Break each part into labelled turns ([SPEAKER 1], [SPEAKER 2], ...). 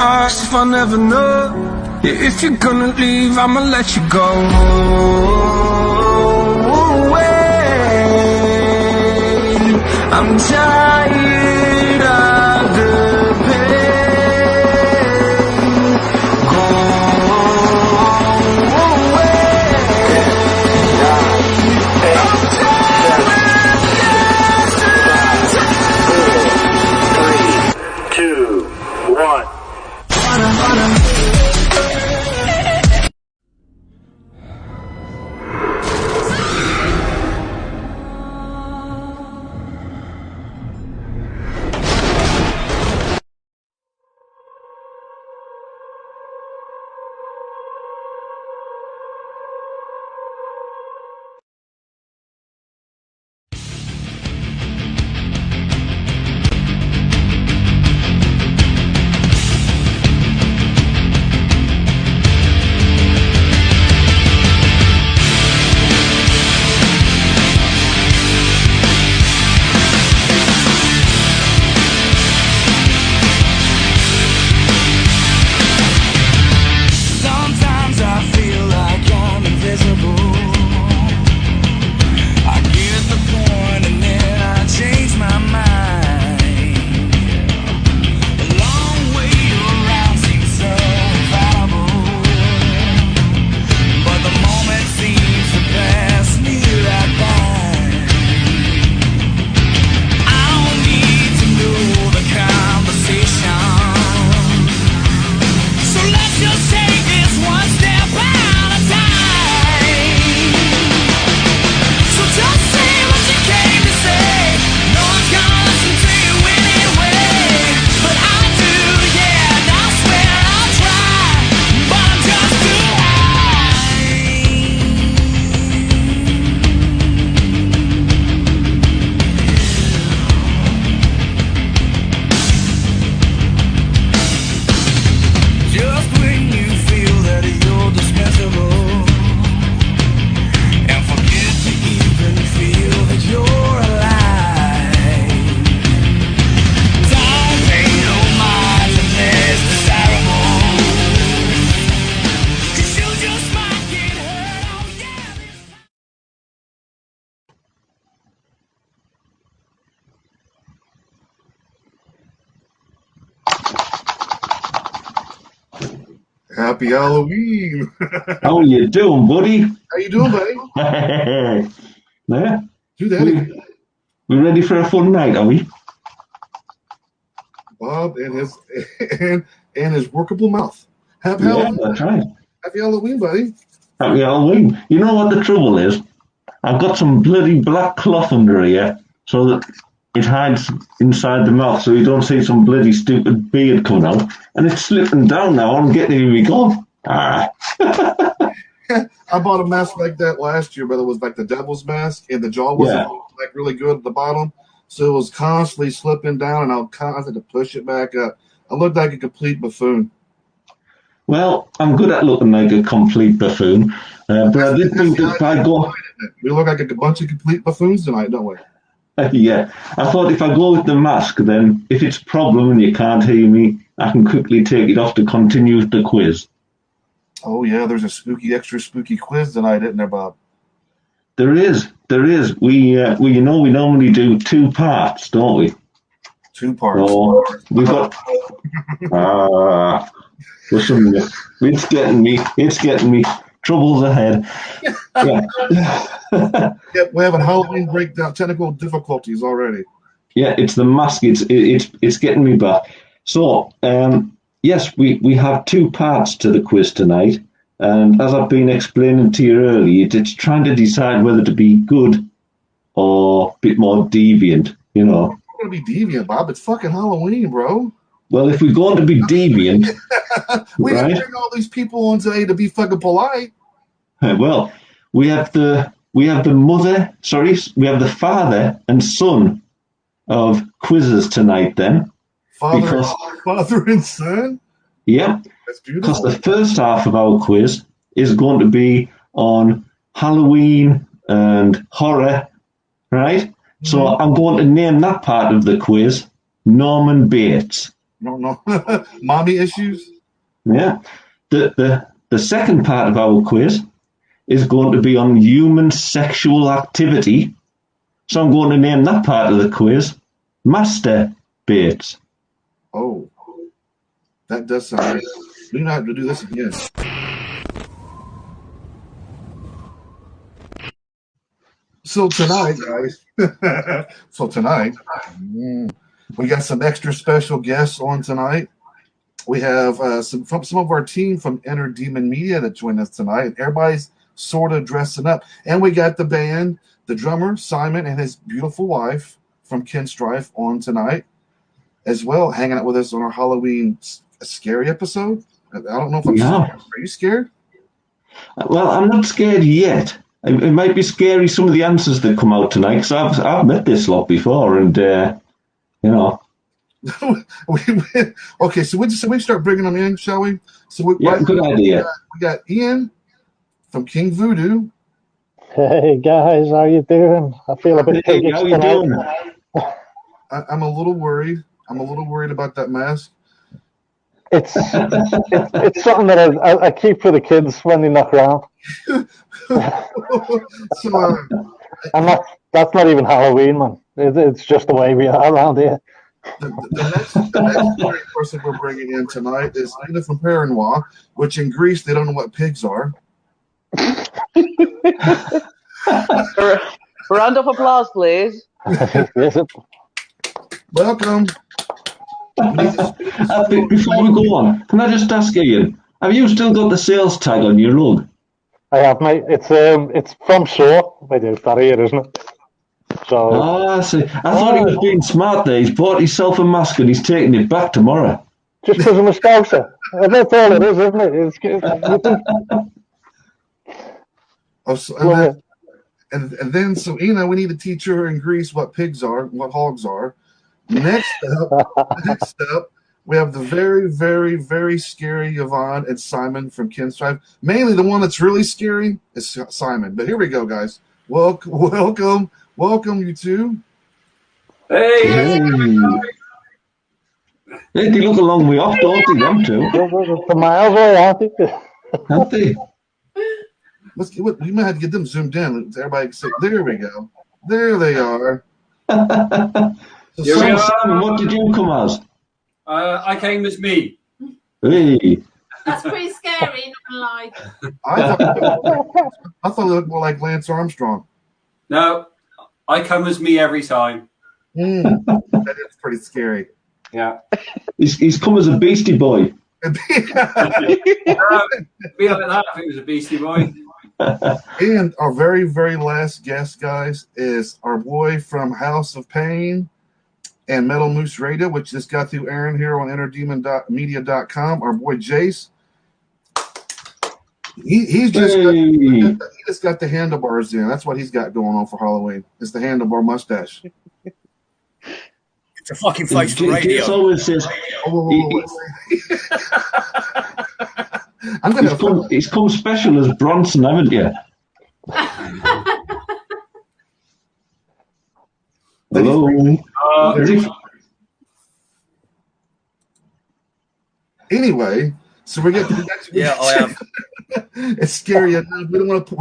[SPEAKER 1] ask if I never know. Yeah, if you're gonna leave, I'ma let you go. I'm tired of the pain. Go away. I'm tired.
[SPEAKER 2] 3, 2, 1.
[SPEAKER 3] Happy Halloween.
[SPEAKER 4] How you doing, buddy?
[SPEAKER 3] How you doing, buddy?
[SPEAKER 4] Yeah.
[SPEAKER 3] Do that.
[SPEAKER 4] We ready for a fun night, are we?
[SPEAKER 3] Bob and his workable mouth. Happy
[SPEAKER 4] Yeah,
[SPEAKER 3] Halloween.
[SPEAKER 4] that's right.
[SPEAKER 3] Happy Halloween, buddy.
[SPEAKER 4] Happy Halloween. You know what the trouble is? I've got some bloody black cloth under here so that it hides inside the mouth so you don't see some bloody stupid beard coming out. And it's slipping down now. I'm getting it in my gone.
[SPEAKER 3] I bought a mask like that last year, but it was like the devil's mask, and the jaw wasn't like really good at the bottom. So it was constantly slipping down, and I had to push it back up. I looked like a complete buffoon.
[SPEAKER 4] Well, I'm good at looking like a complete buffoon. But I did think that if I go...
[SPEAKER 3] We look like a bunch of complete buffoons tonight, don't we?
[SPEAKER 4] Yeah, I thought if I go with the mask, then if it's a problem and you can't hear me, I can quickly take it off to continue the quiz.
[SPEAKER 3] Oh, yeah, there's a extra spooky quiz tonight, isn't there, Bob?
[SPEAKER 4] There is. We normally do 2 parts, don't we?
[SPEAKER 3] 2 parts.
[SPEAKER 4] So we've got... listen, it's getting me. Troubles ahead. Yeah.
[SPEAKER 3] Yeah, we're having Halloween breakdown technical difficulties already.
[SPEAKER 4] Yeah, it's the mask. It's getting me back. So, yes, we have 2 parts to the quiz tonight, and as I've been explaining to you earlier, it's trying to decide whether to be good or a bit more deviant. You know.
[SPEAKER 3] We're gonna be deviant, Bob. It's fucking Halloween, bro.
[SPEAKER 4] Well, if we're going to be deviant,
[SPEAKER 3] we
[SPEAKER 4] right?
[SPEAKER 3] didn't bring all these people on today to be fucking polite.
[SPEAKER 4] Well, we have the father and son of quizzes tonight. Then,
[SPEAKER 3] father and son.
[SPEAKER 4] Yeah,
[SPEAKER 3] that's beautiful.
[SPEAKER 4] Because the first half of our quiz is going to be on Halloween and horror, right? Mm-hmm. So I'm going to name that part of the quiz Norman Bates.
[SPEAKER 3] don't know. Mommy issues?
[SPEAKER 4] Yeah. The second part of our quiz is going to be on human sexual activity. So I'm going to name that part of the quiz Masturbates.
[SPEAKER 3] Oh, that does sound good. We don't have to do this again. So tonight, guys, we got some extra special guests on tonight. We have some of our team from Enter Demon Media that joined us tonight. Everybody's sort of dressing up. And we got the band, the drummer, Simon, and his beautiful wife from Ken Strife on tonight as well, hanging out with us on our Halloween scary episode. I don't know if I'm scared. Are you scared?
[SPEAKER 4] Well, I'm not scared yet. It might be scary, some of the answers that come out tonight, because I've met this lot before, and,
[SPEAKER 3] Okay, so we start bringing them in, shall we?
[SPEAKER 4] Good idea.
[SPEAKER 3] We got Ian from King Voodoo.
[SPEAKER 2] Hey guys, how you doing? I feel a bit piggish
[SPEAKER 4] how you doing?
[SPEAKER 3] I'm a little worried. I'm a little worried about that mask.
[SPEAKER 2] It's something that I keep for the kids when they knock around. And that's not even Halloween, man. It's just the way we are around here.
[SPEAKER 3] The next scary person we're bringing in tonight is Ina from Paranormal, which in Greece they don't know what pigs are.
[SPEAKER 5] Round of applause, please.
[SPEAKER 3] Welcome.
[SPEAKER 4] Before we go on, can I just ask Ian, have you still got the sales tag on your rug?
[SPEAKER 2] I have, mate. It's from Shaw. It's that here, isn't it? So.
[SPEAKER 4] I see. I thought he was being smart there. He's bought himself a mask and he's taking it back tomorrow.
[SPEAKER 2] Just because I'm a scouser. That's all it is, isn't it?
[SPEAKER 3] So Ina, we need to teach her in Greece what pigs are, what hogs are. Next up, we have the very, very, very scary Yvonne and Simon from Ken's Tribe. Mainly the one that's really scary is Simon. But here we go, guys. Welcome, you two.
[SPEAKER 6] Hey,
[SPEAKER 4] they look a long way off, don't they, them two?
[SPEAKER 2] The miles away,
[SPEAKER 4] aren't they?
[SPEAKER 3] We might have to get them zoomed in. Everybody can say, there we go. There they are.
[SPEAKER 4] So Simon, what did you come as?
[SPEAKER 6] I came as me.
[SPEAKER 4] Hey.
[SPEAKER 7] That's pretty scary, not gonna lie.
[SPEAKER 3] I thought it looked more like Lance Armstrong.
[SPEAKER 6] No, I come as me every time.
[SPEAKER 3] That is pretty scary.
[SPEAKER 6] Yeah.
[SPEAKER 4] He's come as a Beastie Boy.
[SPEAKER 6] It'd be like that if it was a Beastie Boy.
[SPEAKER 3] And our very, very last guest, guys, is our boy from House of Pain and Metal Moose Radio, which just got through Aaron here on enterdemonmedia.com. Our boy Jace. He just got the handlebars in. That's what he's got going on for Halloween. It's the handlebar mustache.
[SPEAKER 8] It's a fucking face for radio.
[SPEAKER 4] Jace always says, he's come special as Bronson, haven't you? Hello.
[SPEAKER 3] Anyway, so we get to the next.
[SPEAKER 8] Yeah, I have.
[SPEAKER 3] It's scary enough. We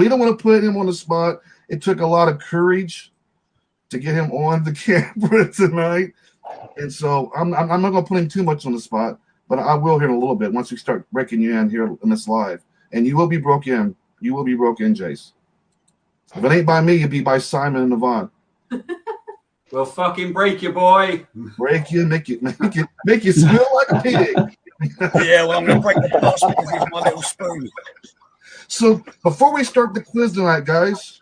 [SPEAKER 3] don't want to put him on the spot. It took a lot of courage to get him on the camera tonight, and so I'm not going to put him too much on the spot, but I will here in a little bit once we start breaking you in here in this live, and you will be broke in. You will be broke in, Jace. If it ain't by me, it'll be by Simon and Yvonne.
[SPEAKER 6] We'll fucking break you, boy.
[SPEAKER 3] Break you, make you smell like a pig.
[SPEAKER 8] Yeah, well, I'm going to break the glass because he's my little spoon.
[SPEAKER 3] So before we start the quiz tonight, guys,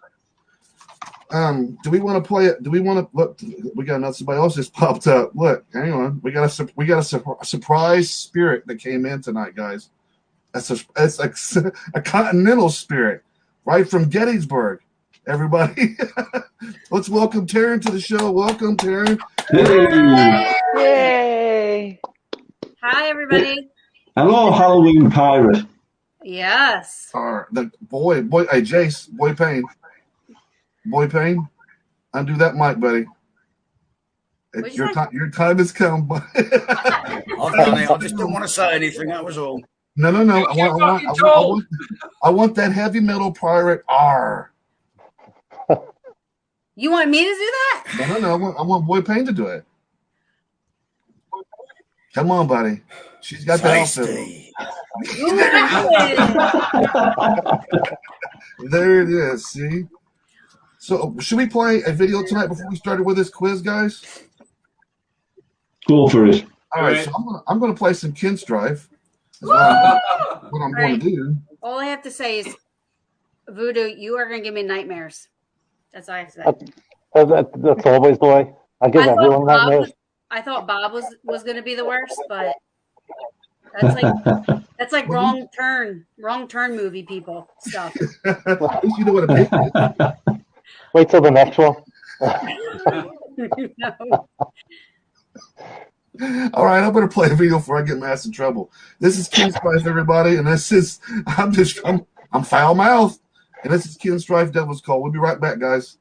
[SPEAKER 3] do we want to play it? Do we want to look? We got another. Somebody else just popped up. Look, hang on. We got a surprise spirit that came in tonight, guys. It's a continental spirit, right from Gettysburg. Everybody, let's welcome Taryn to the show. Welcome, Taryn.
[SPEAKER 5] Yay!
[SPEAKER 7] Hi, everybody.
[SPEAKER 4] Hello, Halloween pirate.
[SPEAKER 7] Yes.
[SPEAKER 3] The boy, hey, Jace, boy Payne, undo that mic, buddy.
[SPEAKER 7] What'd you
[SPEAKER 3] Your
[SPEAKER 7] say?
[SPEAKER 3] time, your time has come. But
[SPEAKER 8] I've done it. I just didn't want to say anything. That was all.
[SPEAKER 3] no.
[SPEAKER 6] fucking told.
[SPEAKER 3] I want that heavy metal pirate R.
[SPEAKER 7] You want me to do that?
[SPEAKER 3] No. I want Boy Payne to do it. Come on, buddy. She's got the outfit.
[SPEAKER 8] Tasty.
[SPEAKER 7] Ooh, yeah.
[SPEAKER 3] There it is. See. So, should we play a video tonight before we started with this quiz, guys?
[SPEAKER 4] Go for it.
[SPEAKER 3] All right. So I'm gonna play some Kinstrife. What I'm going to do.
[SPEAKER 7] All I have to say is, Voodoo, you are going to give me nightmares. That's all I have to say.
[SPEAKER 2] That's always the way. I give everyone nightmares.
[SPEAKER 7] I thought Bob was going to be the worst, but that's like wrong turn movie people stuff.
[SPEAKER 3] At least you know what it is.
[SPEAKER 2] Wait till the next one.
[SPEAKER 7] No.
[SPEAKER 3] All right, I'm going to play a video before I get my ass in trouble. This is Kinstrife, everybody, and this is I'm foul mouthed, and this is Kinstrife Devil's Call. We'll be right back, guys.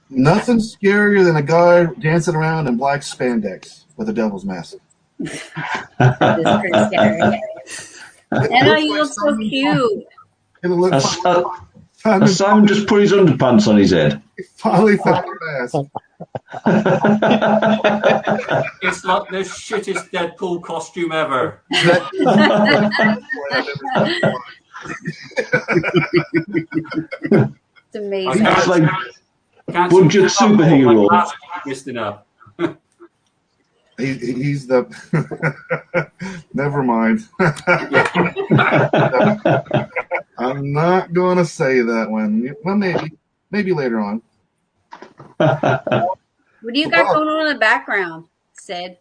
[SPEAKER 3] Nothing scarier than a guy dancing around in black spandex with a devil's mask.
[SPEAKER 7] That is pretty scary. Anna, you look so cute.
[SPEAKER 3] It'll look
[SPEAKER 4] Has Simon just put his underpants on his head?
[SPEAKER 3] finally found the mask.
[SPEAKER 6] It's like the shittest Deadpool costume ever.
[SPEAKER 7] It's amazing.
[SPEAKER 4] It's like
[SPEAKER 6] Can't
[SPEAKER 4] budget
[SPEAKER 6] see
[SPEAKER 4] superhero.
[SPEAKER 6] my twist enough.
[SPEAKER 3] He's the. Never mind. I'm not going to say that one. Well, maybe later on.
[SPEAKER 7] What do you got going on in the background, Sid?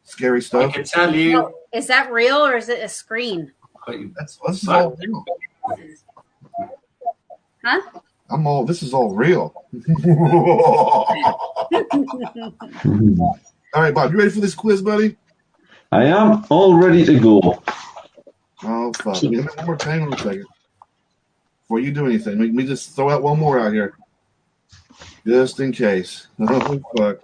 [SPEAKER 3] Scary
[SPEAKER 6] I
[SPEAKER 3] stuff.
[SPEAKER 6] can tell you.
[SPEAKER 7] No, is that real or is it a screen?
[SPEAKER 3] This is all real.
[SPEAKER 7] Huh?
[SPEAKER 3] This is all real. All right, Bob, you ready for this quiz, buddy?
[SPEAKER 4] I am all ready to go.
[SPEAKER 3] Oh, fuck. Give me one more time in a second. Before you do anything, let me just throw out one more out here. Just in case. Oh, fuck.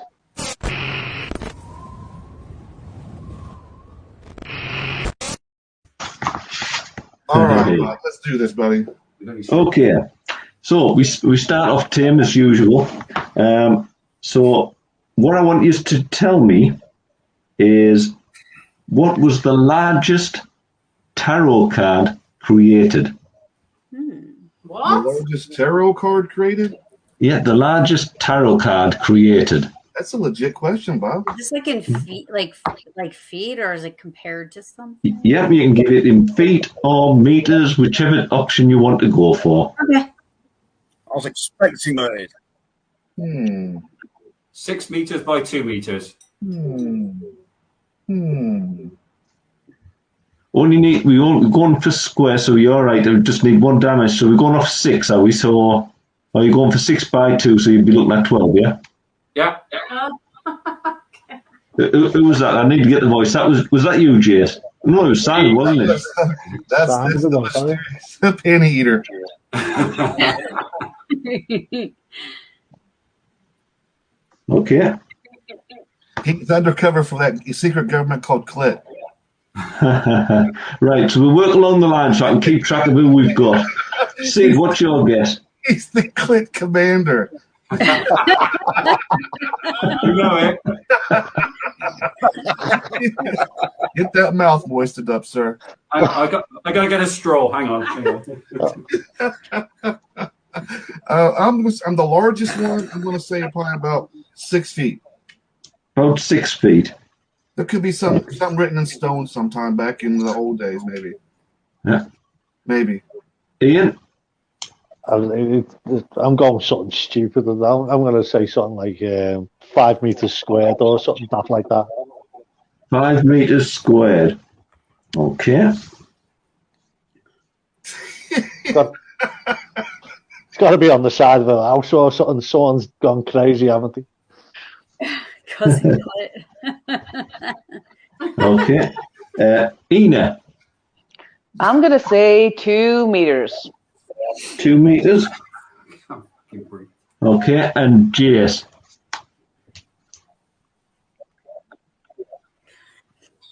[SPEAKER 3] All right, Bob, let's do this, buddy.
[SPEAKER 4] Okay, so we start off tame as usual. So what I want you to tell me is what was the largest tarot card created?
[SPEAKER 3] The largest tarot card created?
[SPEAKER 7] Yeah,
[SPEAKER 4] the largest tarot card created.
[SPEAKER 3] That's a legit question, Bob.
[SPEAKER 7] Is this like in feet, like feet, or is it compared to something?
[SPEAKER 4] Yep, you can get it in feet or meters, whichever option you want to go for.
[SPEAKER 7] Okay.
[SPEAKER 8] I was expecting that.
[SPEAKER 6] 6 meters by 2 meters.
[SPEAKER 4] We're going for square, so you're right. We just need one damage, so we're going off 6, are we? So, are you going for 6 by 2? So you'd be looking at 12, yeah.
[SPEAKER 6] Yeah.
[SPEAKER 4] Who was that? I need to get the voice. Was that you, Jace? No, it was Simon, wasn't it?
[SPEAKER 3] That's the mysterious penny eater.
[SPEAKER 4] Okay.
[SPEAKER 3] He's undercover for that secret government called Clit.
[SPEAKER 4] Right, so we'll work along the line so I can keep track of who we've got. Sid, what's your guess?
[SPEAKER 3] He's the Clit commander.
[SPEAKER 6] You know it.
[SPEAKER 3] Get that mouth moistened up, sir.
[SPEAKER 6] I got to get a straw. Hang on.
[SPEAKER 3] I'm the largest one. I'm going to say probably about 6 feet.
[SPEAKER 4] About 6 feet.
[SPEAKER 3] There could be something written in stone sometime back in the old days, maybe.
[SPEAKER 4] Yeah.
[SPEAKER 3] Maybe.
[SPEAKER 4] Ian?
[SPEAKER 2] I'm going something stupid. I'm going to say something like 5 meters squared or something daft like that.
[SPEAKER 4] 5 meters squared. Okay.
[SPEAKER 2] It's got to be on the side of a house or something. Someone's gone crazy, haven't they?
[SPEAKER 7] Because he got it.
[SPEAKER 4] Okay. Ina?
[SPEAKER 5] I'm going to say 2 meters.
[SPEAKER 4] 2 meters. Okay, and Jace?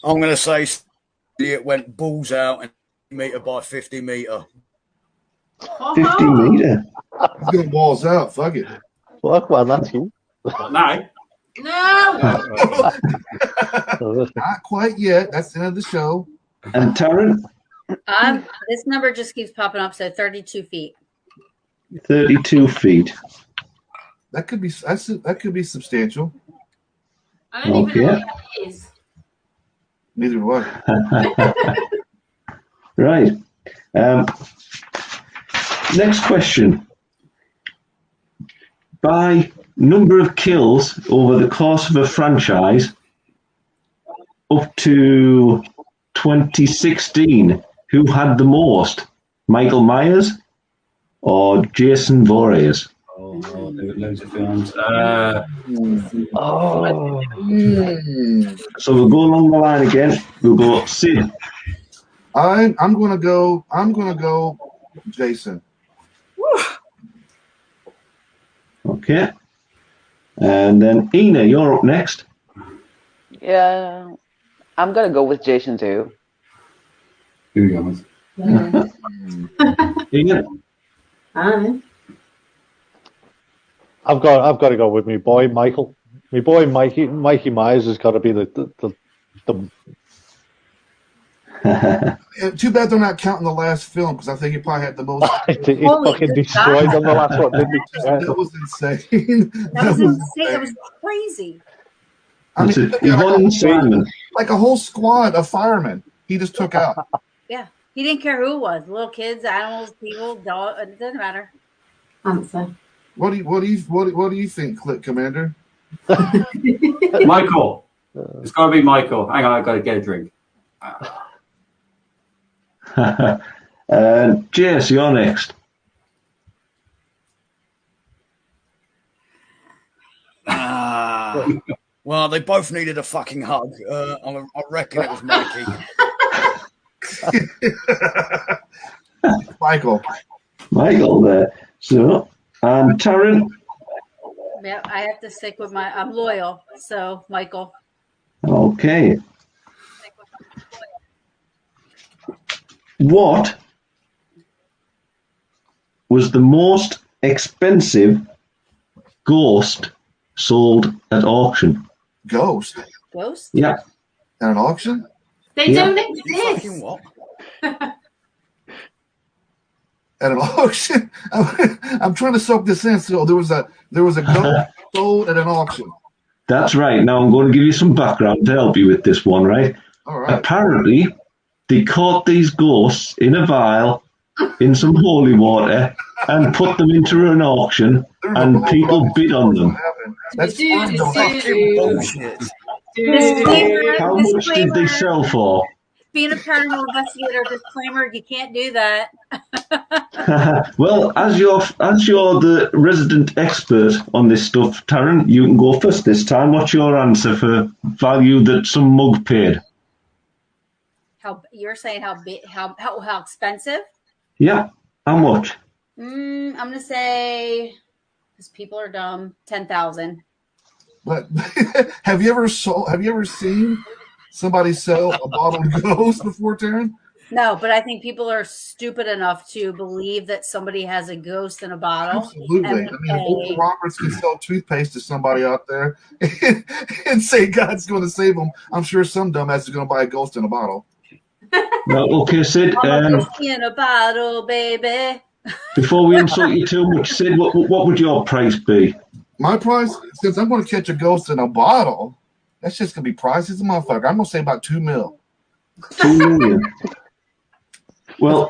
[SPEAKER 8] I'm going to say it went balls out and meter by 50 meter.
[SPEAKER 4] 50 meter.
[SPEAKER 3] He's going balls out. Fuck it.
[SPEAKER 2] Fuck, well, that's you.
[SPEAKER 6] Now.
[SPEAKER 7] No.
[SPEAKER 3] Not quite yet. That's the end of the show.
[SPEAKER 4] And Taryn?
[SPEAKER 7] This number just keeps popping up, so 32 feet.
[SPEAKER 4] 32 feet.
[SPEAKER 3] That could be substantial.
[SPEAKER 7] I don't even know what that is.
[SPEAKER 3] Neither do I.
[SPEAKER 4] Right. Next question. By number of kills over the course of a franchise up to 2016, who had the most? Michael Myers or Jason Voorhees?
[SPEAKER 6] Oh, loads of films.
[SPEAKER 4] So we'll go along the line again. We'll go Sid.
[SPEAKER 3] I'm gonna go Jason.
[SPEAKER 4] Okay. And then Ina, you're up next.
[SPEAKER 5] Yeah, I'm gonna go with Jason too.
[SPEAKER 6] Who goes?
[SPEAKER 4] Ian?
[SPEAKER 2] I've got to go with my boy Michael. My boy Mikey Myers has got to be the
[SPEAKER 3] Too bad they're not counting the last film because I think he probably had the most.
[SPEAKER 2] he fucking destroyed them the last one, didn't he?
[SPEAKER 3] That was insane.
[SPEAKER 7] That was insane. That was crazy.
[SPEAKER 3] I mean,
[SPEAKER 4] That's it. Yvonne and Simon.
[SPEAKER 3] like a whole squad of firemen. He just took out.
[SPEAKER 7] Yeah. He didn't care who it was. Little kids, animals, people, dogs. It doesn't matter.
[SPEAKER 9] Answer.
[SPEAKER 3] What do you think, Click Commander?
[SPEAKER 6] Michael. It's got to be Michael. Hang on, I've got to get a drink.
[SPEAKER 4] Jace, you're next.
[SPEAKER 8] Well, they both needed a fucking hug. I reckon it was Mikey.
[SPEAKER 4] Michael there. So, Taryn?
[SPEAKER 7] Yeah, I have to stick with I'm loyal. So, Michael.
[SPEAKER 4] Okay. What was the most expensive ghost sold at auction?
[SPEAKER 3] Ghost?
[SPEAKER 4] Yeah.
[SPEAKER 3] At an auction?
[SPEAKER 9] They
[SPEAKER 4] Yeah.
[SPEAKER 9] don't exist.
[SPEAKER 8] Fucking what?
[SPEAKER 3] At an auction? I'm trying to soak this in. So there was a ghost sold at an auction.
[SPEAKER 4] That's right. Now I'm going to give you some background to help you with this one, right?
[SPEAKER 3] All right.
[SPEAKER 4] Apparently, they caught these ghosts in a vial in some holy water and put them into an auction, and people bid on them.
[SPEAKER 3] That's
[SPEAKER 8] Fucking bullshit.
[SPEAKER 4] How much did they sell for?
[SPEAKER 7] Being a paranormal investigator, disclaimer: you can't do that.
[SPEAKER 4] Well, as you're the resident expert on this stuff, Taryn, you can go first this time. What's your answer for value that some mug paid?
[SPEAKER 7] How you're saying? How big? How expensive?
[SPEAKER 4] Yeah, how much?
[SPEAKER 7] I'm gonna say, because people are dumb, 10,000.
[SPEAKER 3] But have you ever seen somebody sell a bottle of ghost before, Taryn?
[SPEAKER 7] No, but I think people are stupid enough to believe that somebody has a ghost in a bottle.
[SPEAKER 3] Absolutely. I mean, Oral Roberts can sell toothpaste to somebody out there and say God's going to save them. I'm sure some dumbass is going to buy a ghost in a bottle.
[SPEAKER 4] Well, okay, Sid.
[SPEAKER 7] In a bottle, baby.
[SPEAKER 4] Before we insult you too much, Sid, what would your price be?
[SPEAKER 3] My price, since I'm going to catch a ghost in a bottle, that's just going to be pricey as a motherfucker. I'm going to say about $2 million.
[SPEAKER 4] $2 million. Well,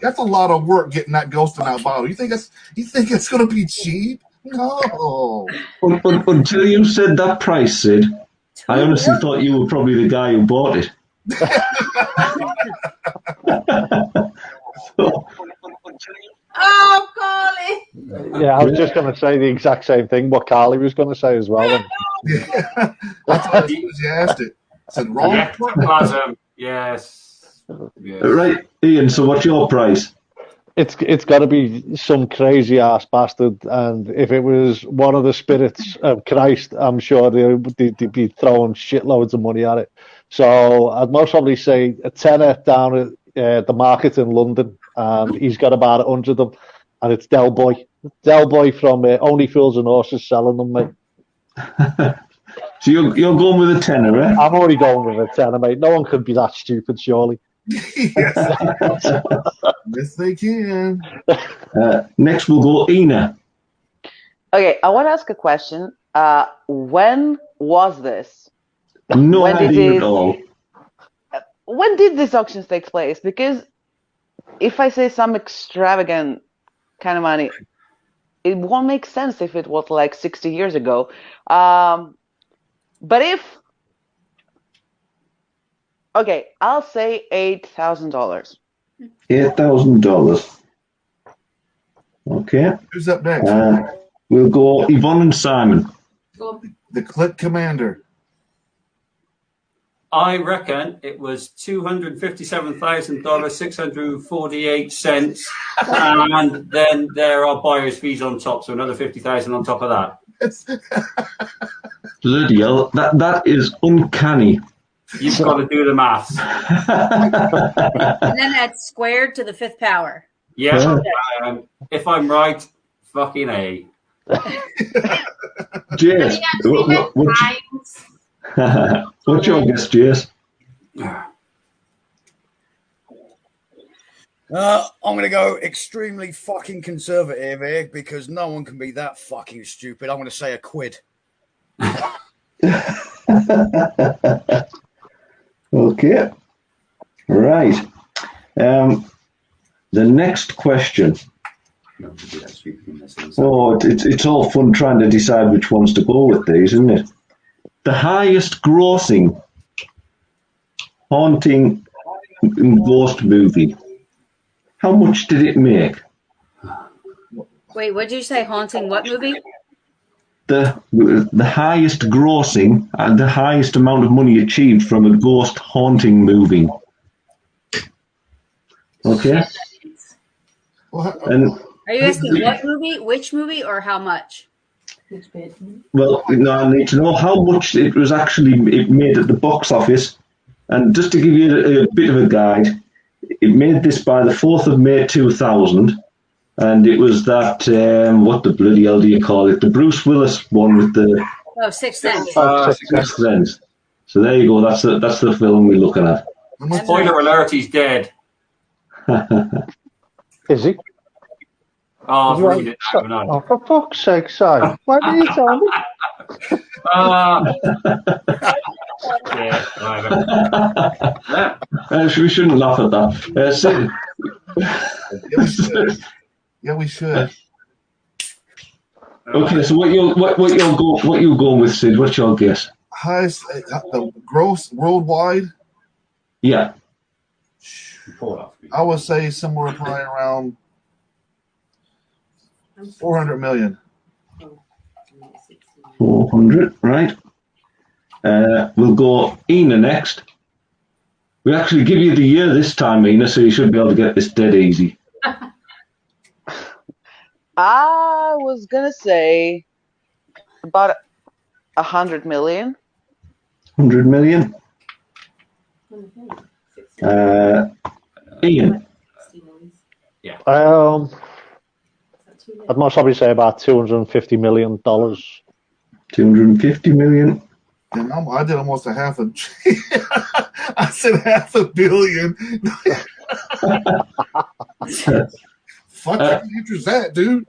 [SPEAKER 3] that's a lot of work getting that ghost in that bottle. You think it's going to be cheap? No.
[SPEAKER 4] Until you said that price, Sid, I honestly thought you were probably the guy who bought it.
[SPEAKER 9] Oh, Carly!
[SPEAKER 2] Yeah, I was just going to say the exact same thing. What Carly was going to say as well.
[SPEAKER 3] Yeah, that's how you asked it. I said wrong.
[SPEAKER 6] Yes.
[SPEAKER 4] Right, Ian. So, what's your price?
[SPEAKER 2] It's got to be some crazy ass bastard, and if it was one of the spirits of Christ, I'm sure they'd be throwing shitloads of money at it. So I'd most probably say a tenner down at the market in London, and he's got about 100 of them, and it's Del Boy from Only Fools and Horses selling them, mate.
[SPEAKER 4] So you're going with a tenner, eh?
[SPEAKER 2] I'm already going with a tenner, mate. No one could be that stupid, surely.
[SPEAKER 3] Yes, they can.
[SPEAKER 4] Next, we'll go Ina.
[SPEAKER 5] Okay, I want to ask a question. When was this?
[SPEAKER 4] No idea at all.
[SPEAKER 5] When did these auctions take place? Because if I say some extravagant kind of money, it won't make sense if it was like 60 years ago. But okay, I'll say $8,000.
[SPEAKER 4] $8,000. Okay.
[SPEAKER 3] Who's up next?
[SPEAKER 4] We'll go Yvonne and Simon.
[SPEAKER 3] The Click Commander.
[SPEAKER 6] I reckon it was $257,648, and then there are buyer's fees on top, so another 50,000 on top of that.
[SPEAKER 4] Bloody hell, that is uncanny.
[SPEAKER 6] You've got to do the maths.
[SPEAKER 7] And then that's squared to the fifth power.
[SPEAKER 6] Yeah. If I'm right, fucking A.
[SPEAKER 4] Jace, what's your guess, Jace?
[SPEAKER 8] I'm going to go extremely fucking conservative here because no one can be that fucking stupid. I'm going to say a quid.
[SPEAKER 4] Okay. Right. The next question. Oh, it's all fun trying to decide which ones to go with these, isn't it? The highest grossing haunting ghost movie. How much did it make?
[SPEAKER 7] Wait, what did you say? Haunting what movie?
[SPEAKER 4] The highest grossing and the highest amount of money achieved from a ghost haunting movie. Okay. And
[SPEAKER 7] Are you asking what movie, which movie, or how much?
[SPEAKER 4] well, no, I need to know how much it was actually it made at the box office. And just to give you a bit of a guide, it made this by the 4th of May 2000. And it was that, what the bloody hell do you call it? The Bruce Willis one with the...
[SPEAKER 7] Oh, Sixth Sense.
[SPEAKER 4] Sixth Sense. So there you go. That's the film we're looking at.
[SPEAKER 6] Spoiler alert, he's dead.
[SPEAKER 2] Is he?
[SPEAKER 6] Oh, I've read it.
[SPEAKER 2] Oh, for fuck's sake, Si. Why did you tell me?
[SPEAKER 4] We shouldn't laugh at that. Sid.
[SPEAKER 3] Yeah, we should.
[SPEAKER 4] Okay, so what you going with, Sid? What's your guess?
[SPEAKER 3] Highest the gross worldwide.
[SPEAKER 4] Yeah.
[SPEAKER 3] I would say somewhere probably around 400 million.
[SPEAKER 4] 400, right? We'll go Ina next. We actually give you the year this time, Ina, so you should be able to get this dead easy.
[SPEAKER 5] I was gonna say about 100 million.
[SPEAKER 4] 100 million. Ian.
[SPEAKER 6] Yeah.
[SPEAKER 2] I'd most probably say about $250 million.
[SPEAKER 4] 250 million.
[SPEAKER 3] And I did almost a half a. I said $500 million. Fuck you, interest that, dude.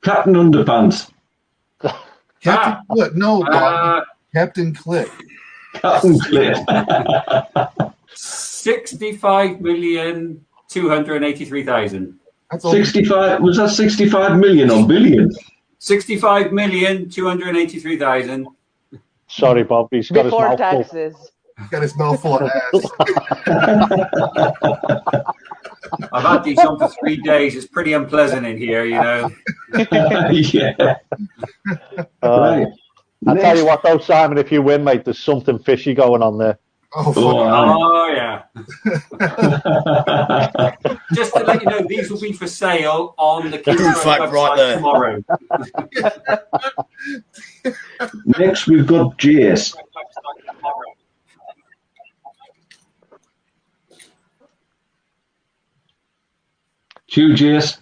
[SPEAKER 4] Captain Underpants.
[SPEAKER 3] Captain Click. No, Captain Click.
[SPEAKER 4] Captain Click.
[SPEAKER 6] 65,283,000.
[SPEAKER 4] 65. Was that 65 million or billion?
[SPEAKER 6] 65,283,000.
[SPEAKER 2] Sorry, Bob. He's got
[SPEAKER 5] Before
[SPEAKER 2] his mouth
[SPEAKER 5] taxes.
[SPEAKER 3] He's got his mouth full of ass.
[SPEAKER 6] I've had these on for 3 days. It's pretty unpleasant in here, you know.
[SPEAKER 4] Yeah.
[SPEAKER 2] Right. I tell you what, though, Simon, if you win, mate, there's something fishy going on there.
[SPEAKER 6] Oh yeah. Just to let you know, these will be for sale on the Kids website right there tomorrow.
[SPEAKER 4] Next, we've got Jace. Hugh, Jace.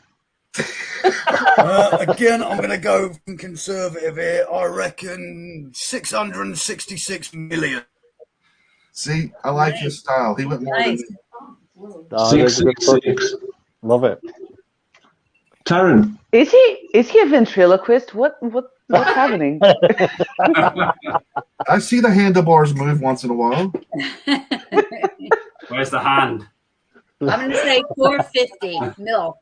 [SPEAKER 8] Again, I'm going to go conservative here. I reckon 666 million.
[SPEAKER 3] See, I like his style. He went more than me.
[SPEAKER 4] 666.
[SPEAKER 2] Love it.
[SPEAKER 4] Taryn.
[SPEAKER 5] Is he a ventriloquist? What's happening?
[SPEAKER 3] I see the handlebars move once in a while.
[SPEAKER 6] Where's the hand?
[SPEAKER 7] I'm going to say 450 mil.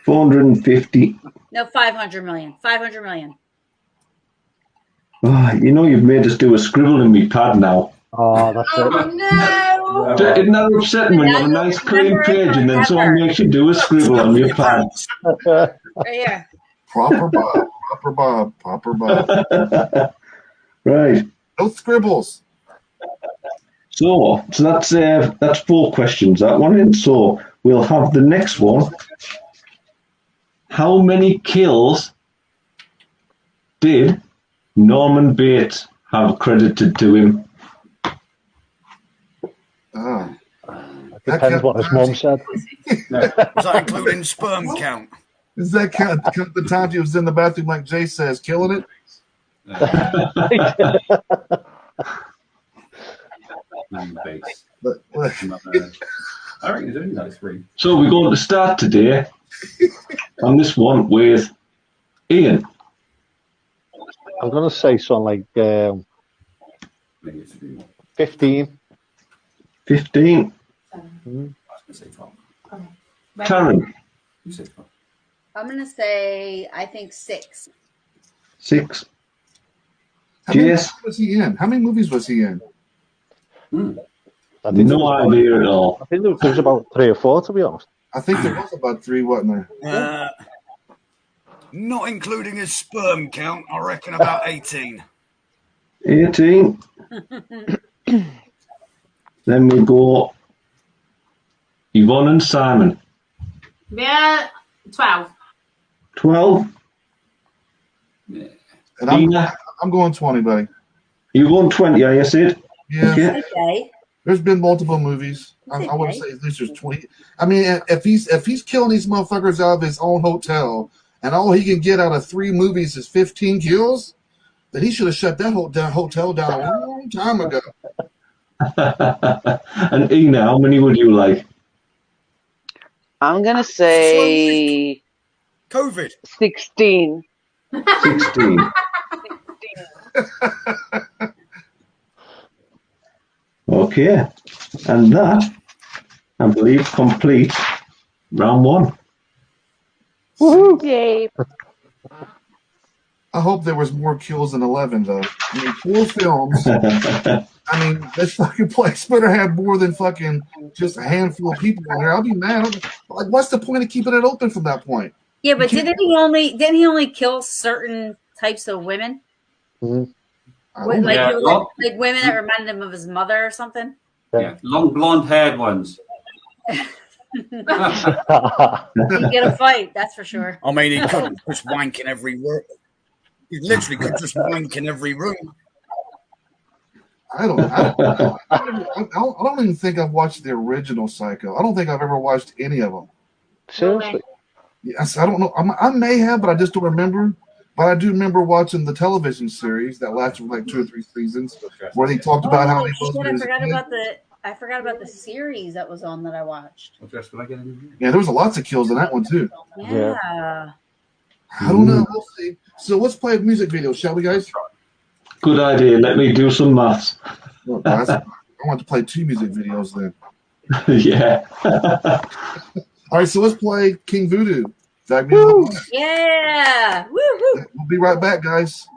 [SPEAKER 4] 450.
[SPEAKER 7] No, 500 million. 500 million.
[SPEAKER 4] Oh, you know you've made us do a scribble in me pad now.
[SPEAKER 2] Oh, that's it.
[SPEAKER 7] No!
[SPEAKER 4] Isn't that upsetting when you have a nice clean page and then someone makes you do a scribble on your pad?
[SPEAKER 7] Right here.
[SPEAKER 3] Proper Bob. Proper Bob. Proper Bob.
[SPEAKER 4] Right.
[SPEAKER 3] No scribbles.
[SPEAKER 4] So that's 4 questions, that one. And so we'll have the next one. How many kills did Norman Bates have credited to him?
[SPEAKER 3] Oh.
[SPEAKER 2] Depends what his mum said.
[SPEAKER 8] Was that including sperm count?
[SPEAKER 3] Is that count the time he was in the bathroom, like Jay says, killing it?
[SPEAKER 6] Norman Bates.
[SPEAKER 3] But,
[SPEAKER 6] I reckon it's only like 3.
[SPEAKER 4] So we're going to start today on this one with Ian.
[SPEAKER 2] I'm going to say something like
[SPEAKER 6] Maybe it's a bit more.
[SPEAKER 2] 15.
[SPEAKER 4] 15.
[SPEAKER 6] I was going to say 12.
[SPEAKER 9] Okay.
[SPEAKER 4] Karen.
[SPEAKER 6] You say 12.
[SPEAKER 7] I'm gonna say I think 6.
[SPEAKER 4] 6.
[SPEAKER 3] how many
[SPEAKER 4] Yes.
[SPEAKER 3] movies was he in? How many movies was he in?
[SPEAKER 2] I think
[SPEAKER 4] No idea at all.
[SPEAKER 2] I think there was about 3 or 4, to be honest.
[SPEAKER 3] I think there was about 3, wasn't there?
[SPEAKER 8] Not including his sperm count, I reckon about 18.
[SPEAKER 4] 18. Then we go Yvonne and Simon.
[SPEAKER 9] Yeah, 12.
[SPEAKER 4] 12.
[SPEAKER 6] Yeah.
[SPEAKER 3] And
[SPEAKER 4] Nina.
[SPEAKER 3] I'm going 20, buddy.
[SPEAKER 4] You going 20, are you, Sid?
[SPEAKER 3] Yeah.
[SPEAKER 4] Okay.
[SPEAKER 7] Okay.
[SPEAKER 3] There's been multiple movies. I would say at least there's 20. I mean, if he's killing these motherfuckers out of his own hotel, and all he can get out of 3 movies is 15 kills, then he should have shut that hotel down a long time ago.
[SPEAKER 4] And Ina, how many would you like?
[SPEAKER 5] I'm gonna say
[SPEAKER 8] COVID.
[SPEAKER 5] 16.
[SPEAKER 4] 16. Okay. And that, I believe, completes round 1.
[SPEAKER 5] Woohoo! Yay!
[SPEAKER 3] I hope there was more kills than 11, though. I mean, 4 films. I mean, this fucking place better have more than fucking just a handful of people in there. I'll be mad. Like, what's the point of keeping it open from that point?
[SPEAKER 7] Yeah, but didn't he only kill certain types of women?
[SPEAKER 2] Mm-hmm.
[SPEAKER 7] What, like,
[SPEAKER 6] Yeah,
[SPEAKER 7] like women that reminded him of his mother or something?
[SPEAKER 6] Yeah, long blonde-haired ones.
[SPEAKER 7] You get a fight, that's for sure.
[SPEAKER 8] I mean, he could just wank in every room. He literally could just wank in every room.
[SPEAKER 3] I don't even think I've watched the original Psycho. I don't think I've ever watched any of them.
[SPEAKER 2] Seriously?
[SPEAKER 3] Yes, I don't know. I may have, but I just don't remember. But I do remember watching the television series that lasted for like 2 or 3 seasons, where they talked about how he was.
[SPEAKER 7] Shit, I forgot about the series that was on that I watched.
[SPEAKER 3] Yeah, there was lots of kills in that one too.
[SPEAKER 7] Yeah.
[SPEAKER 3] I don't know. We'll see. So let's play a music video, shall we, guys?
[SPEAKER 4] Good idea. Let me do some maths.
[SPEAKER 3] Well, I want to play 2 music videos then.
[SPEAKER 4] Yeah.
[SPEAKER 3] All right, so let's play King Voodoo.
[SPEAKER 7] Yeah. Woo woo.
[SPEAKER 3] We'll be right back, guys.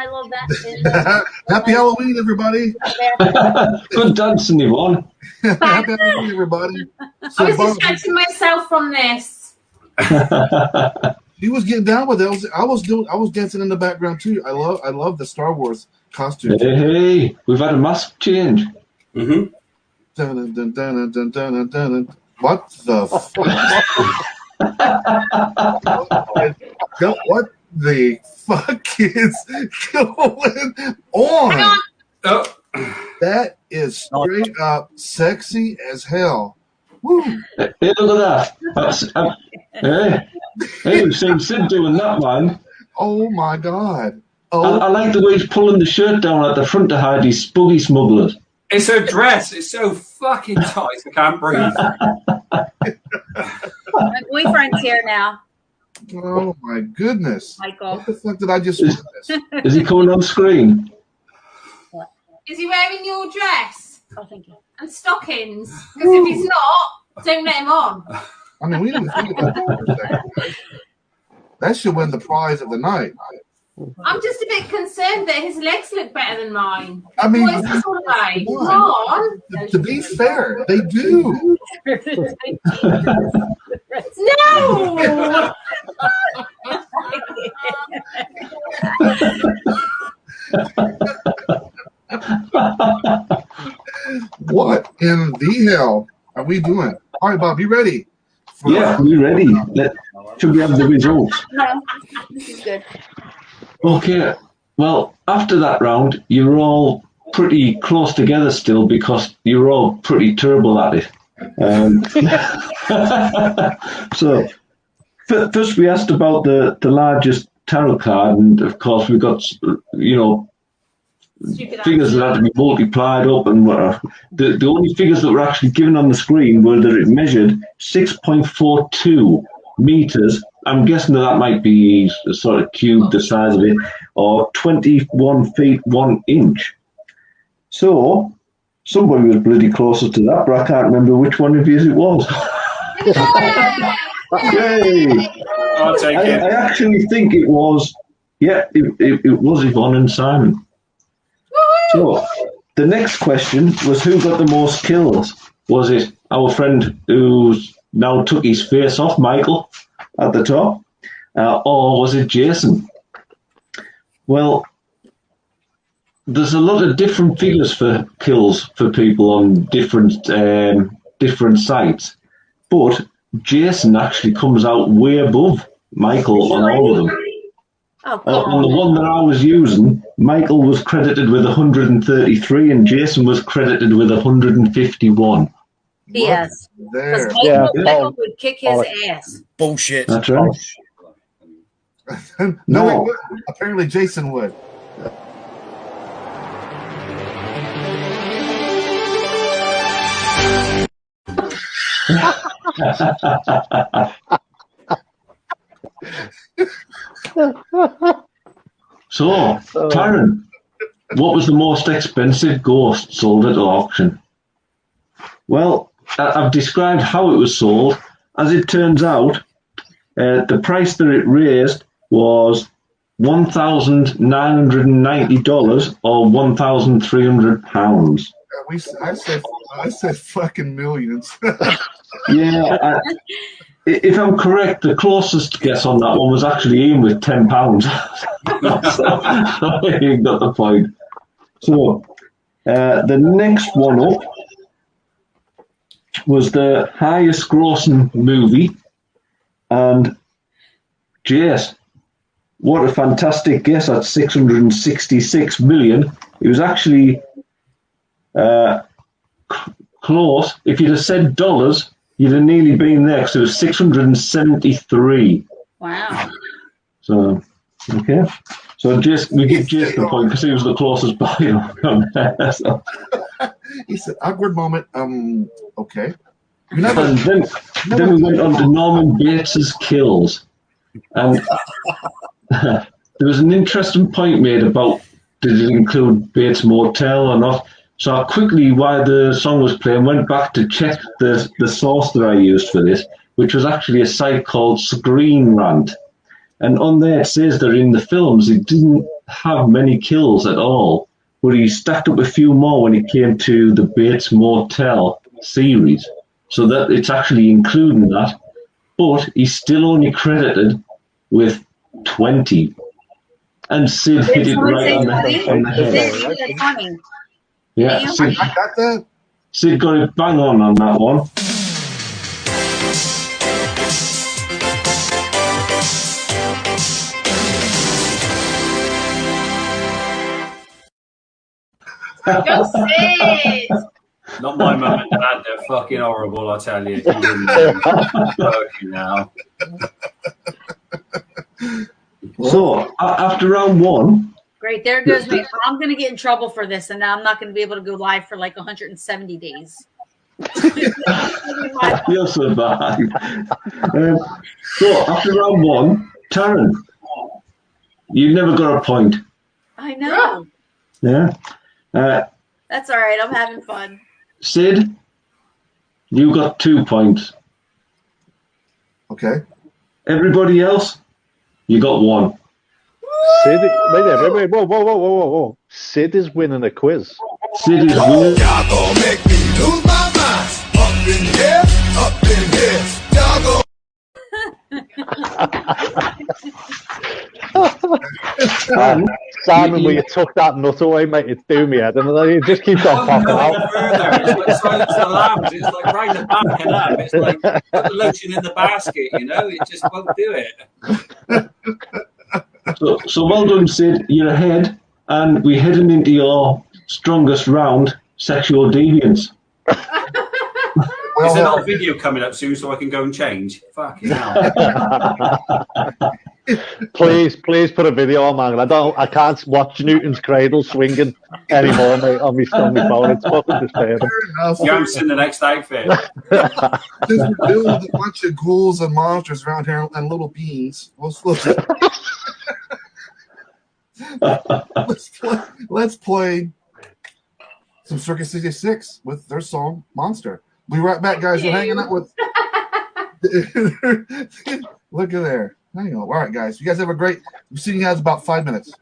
[SPEAKER 7] my little dance.
[SPEAKER 3] Happy Halloween, everybody.
[SPEAKER 4] Good dancing, Yvonne.
[SPEAKER 3] Happy Halloween, everybody. So,
[SPEAKER 9] I was
[SPEAKER 3] Bob,
[SPEAKER 9] distracting myself from this.
[SPEAKER 3] he was getting down with it. I was dancing in the background too. I love the Star Wars costume.
[SPEAKER 4] Hey, we've had a mask change.
[SPEAKER 6] Mm-hmm.
[SPEAKER 3] Dun, dun, dun, dun, dun, dun, dun. What the what the fuck is going on?
[SPEAKER 6] Oh.
[SPEAKER 3] That is straight up sexy as hell. Woo.
[SPEAKER 4] Hey, look at that. Hey, we've seen Sid doing that, man.
[SPEAKER 3] Oh my god.
[SPEAKER 4] I like the way he's pulling the shirt down at the front to hide his spuggy smugglers.
[SPEAKER 6] It's her dress. It's so fucking tight. I can't breathe.
[SPEAKER 7] My boyfriend's here now,
[SPEAKER 3] Oh my goodness.
[SPEAKER 7] Michael.
[SPEAKER 3] What the fuck did I just witness?
[SPEAKER 4] Is he coming on screen?
[SPEAKER 9] Is he wearing your dress
[SPEAKER 7] Oh, thank you.
[SPEAKER 9] and stockings? Because if he's not, don't let him on.
[SPEAKER 3] I mean, we didn't think about that for a second. Right? That should win the prize of the night.
[SPEAKER 9] I'm just a bit concerned that his legs look better than mine.
[SPEAKER 3] I mean,
[SPEAKER 9] What is this all about?
[SPEAKER 3] come
[SPEAKER 9] Come
[SPEAKER 3] on.
[SPEAKER 9] on.
[SPEAKER 3] To be fair, they do.
[SPEAKER 9] No!
[SPEAKER 3] What in the hell are we doing? All right, Bob, you ready?
[SPEAKER 4] Yeah, we're ready. Should we have the results?
[SPEAKER 7] No, this is good.
[SPEAKER 4] Okay. Well, after that round, you were all pretty close together still because you were all pretty terrible at it. So, first we asked about the largest tarot card, and of course we got, figures that had to be multiplied up and whatever. The only figures that were actually given on the screen were that it measured 6.42 meters. I'm guessing that might be a sort of cube the size of it, or 21 feet 1 inch. So somebody was bloody closer to that, but I can't remember which one of you it was. Yay!
[SPEAKER 6] I'll take it.
[SPEAKER 4] I actually think it was, it was Yvonne and Simon. So, the next question was who got the most kills? Was it our friend who's now took his face off, Michael, at the top? Or was it Jason? Well, there's a lot of different figures for kills for people on different sites. But Jason actually comes out way above Michael on all of them.
[SPEAKER 7] Oh,
[SPEAKER 4] On the one that I was using, Michael was credited with 133 and Jason was credited with 151.
[SPEAKER 7] Yes.
[SPEAKER 3] There.
[SPEAKER 7] Because Michael would kick his ass.
[SPEAKER 8] Bullshit.
[SPEAKER 4] That's right.
[SPEAKER 3] No, he wouldn't. Apparently Jason would.
[SPEAKER 4] So, Karen, what was the most expensive ghost sold at auction? Well, I've described how it was sold. As it turns out, the price that it raised was $1,990 or £1,300.
[SPEAKER 3] I said fucking millions.
[SPEAKER 4] Yeah, if I'm correct, the closest guess on that one was actually Ian with £10. So you got the point. So the next one up was the highest grossing movie, and Jace, what a fantastic guess at 666 million. It was actually close. If you'd have said dollars, you'd have nearly been there because it was 673.
[SPEAKER 7] Wow.
[SPEAKER 4] So, okay. So we give Jace the point because he was the closest buyer. So.
[SPEAKER 3] He said, awkward moment. Okay.
[SPEAKER 4] And then we went on to Norman Bates's kills. And there was an interesting point made about did it include Bates Motel or not. So I quickly, while the song was playing, went back to check the source that I used for this, which was actually a site called Screen Rant. And on there it says that in the films it didn't have many kills at all, but he stacked up a few more when it came to the Bates Motel series. So that it's actually including that, but he's still only credited with 20. And Sid hit it
[SPEAKER 7] someone
[SPEAKER 4] right
[SPEAKER 7] say
[SPEAKER 4] on
[SPEAKER 7] 20?
[SPEAKER 4] the head.
[SPEAKER 7] Sid, you said 20.
[SPEAKER 4] Yeah,
[SPEAKER 7] Did you?
[SPEAKER 4] Sid,
[SPEAKER 3] I got that.
[SPEAKER 4] Sid got it bang on that one.
[SPEAKER 9] Go Sid!
[SPEAKER 6] Not my mum and dad. They're fucking horrible, I tell you. If you wouldn't know. Fucking hell.
[SPEAKER 4] So after round one,
[SPEAKER 7] Great. There goes me. I'm going to get in trouble for this, and now I'm not going to be able to go live for like 170 days.
[SPEAKER 4] you'll survive. So after round one, Taryn, you never got a point.
[SPEAKER 7] I know.
[SPEAKER 4] Yeah.
[SPEAKER 7] That's all right. I'm having fun.
[SPEAKER 4] Sid, you got 2 points.
[SPEAKER 3] Okay.
[SPEAKER 4] Everybody else, you got 1.
[SPEAKER 2] Sid, wait, whoa. Sid is winning a quiz.
[SPEAKER 4] Sid is winning.
[SPEAKER 10] Y'all gon' make me lose my mind. Up in here, y'all gon'
[SPEAKER 2] Simon, will you tuck that nut away, mate? It's doing me head, and it just keeps on popping out.
[SPEAKER 6] Further. It's like Silence of the Lambs. It's like round the back and up. It's like put the lotion in the basket, you know? It just won't do it.
[SPEAKER 4] So well done, Sid. You're ahead, and we're heading into your strongest round, sexual deviance.
[SPEAKER 6] Is there not a video coming up soon so I can go and change? Fucking hell.
[SPEAKER 2] Please put a video on, man. I can't watch Newton's Cradle swinging anymore, mate, on my phone. It's fucking disturbing.
[SPEAKER 6] You haven't seen the next outfit.
[SPEAKER 3] Since we're dealing with a bunch of ghouls and monsters around here and little beans, let's play some Circus 66 with their song Monster. We'll be right back, guys. We're hanging out with look at there. Hang on. All right, guys. You guys have a great we'll see you guys about 5 minutes.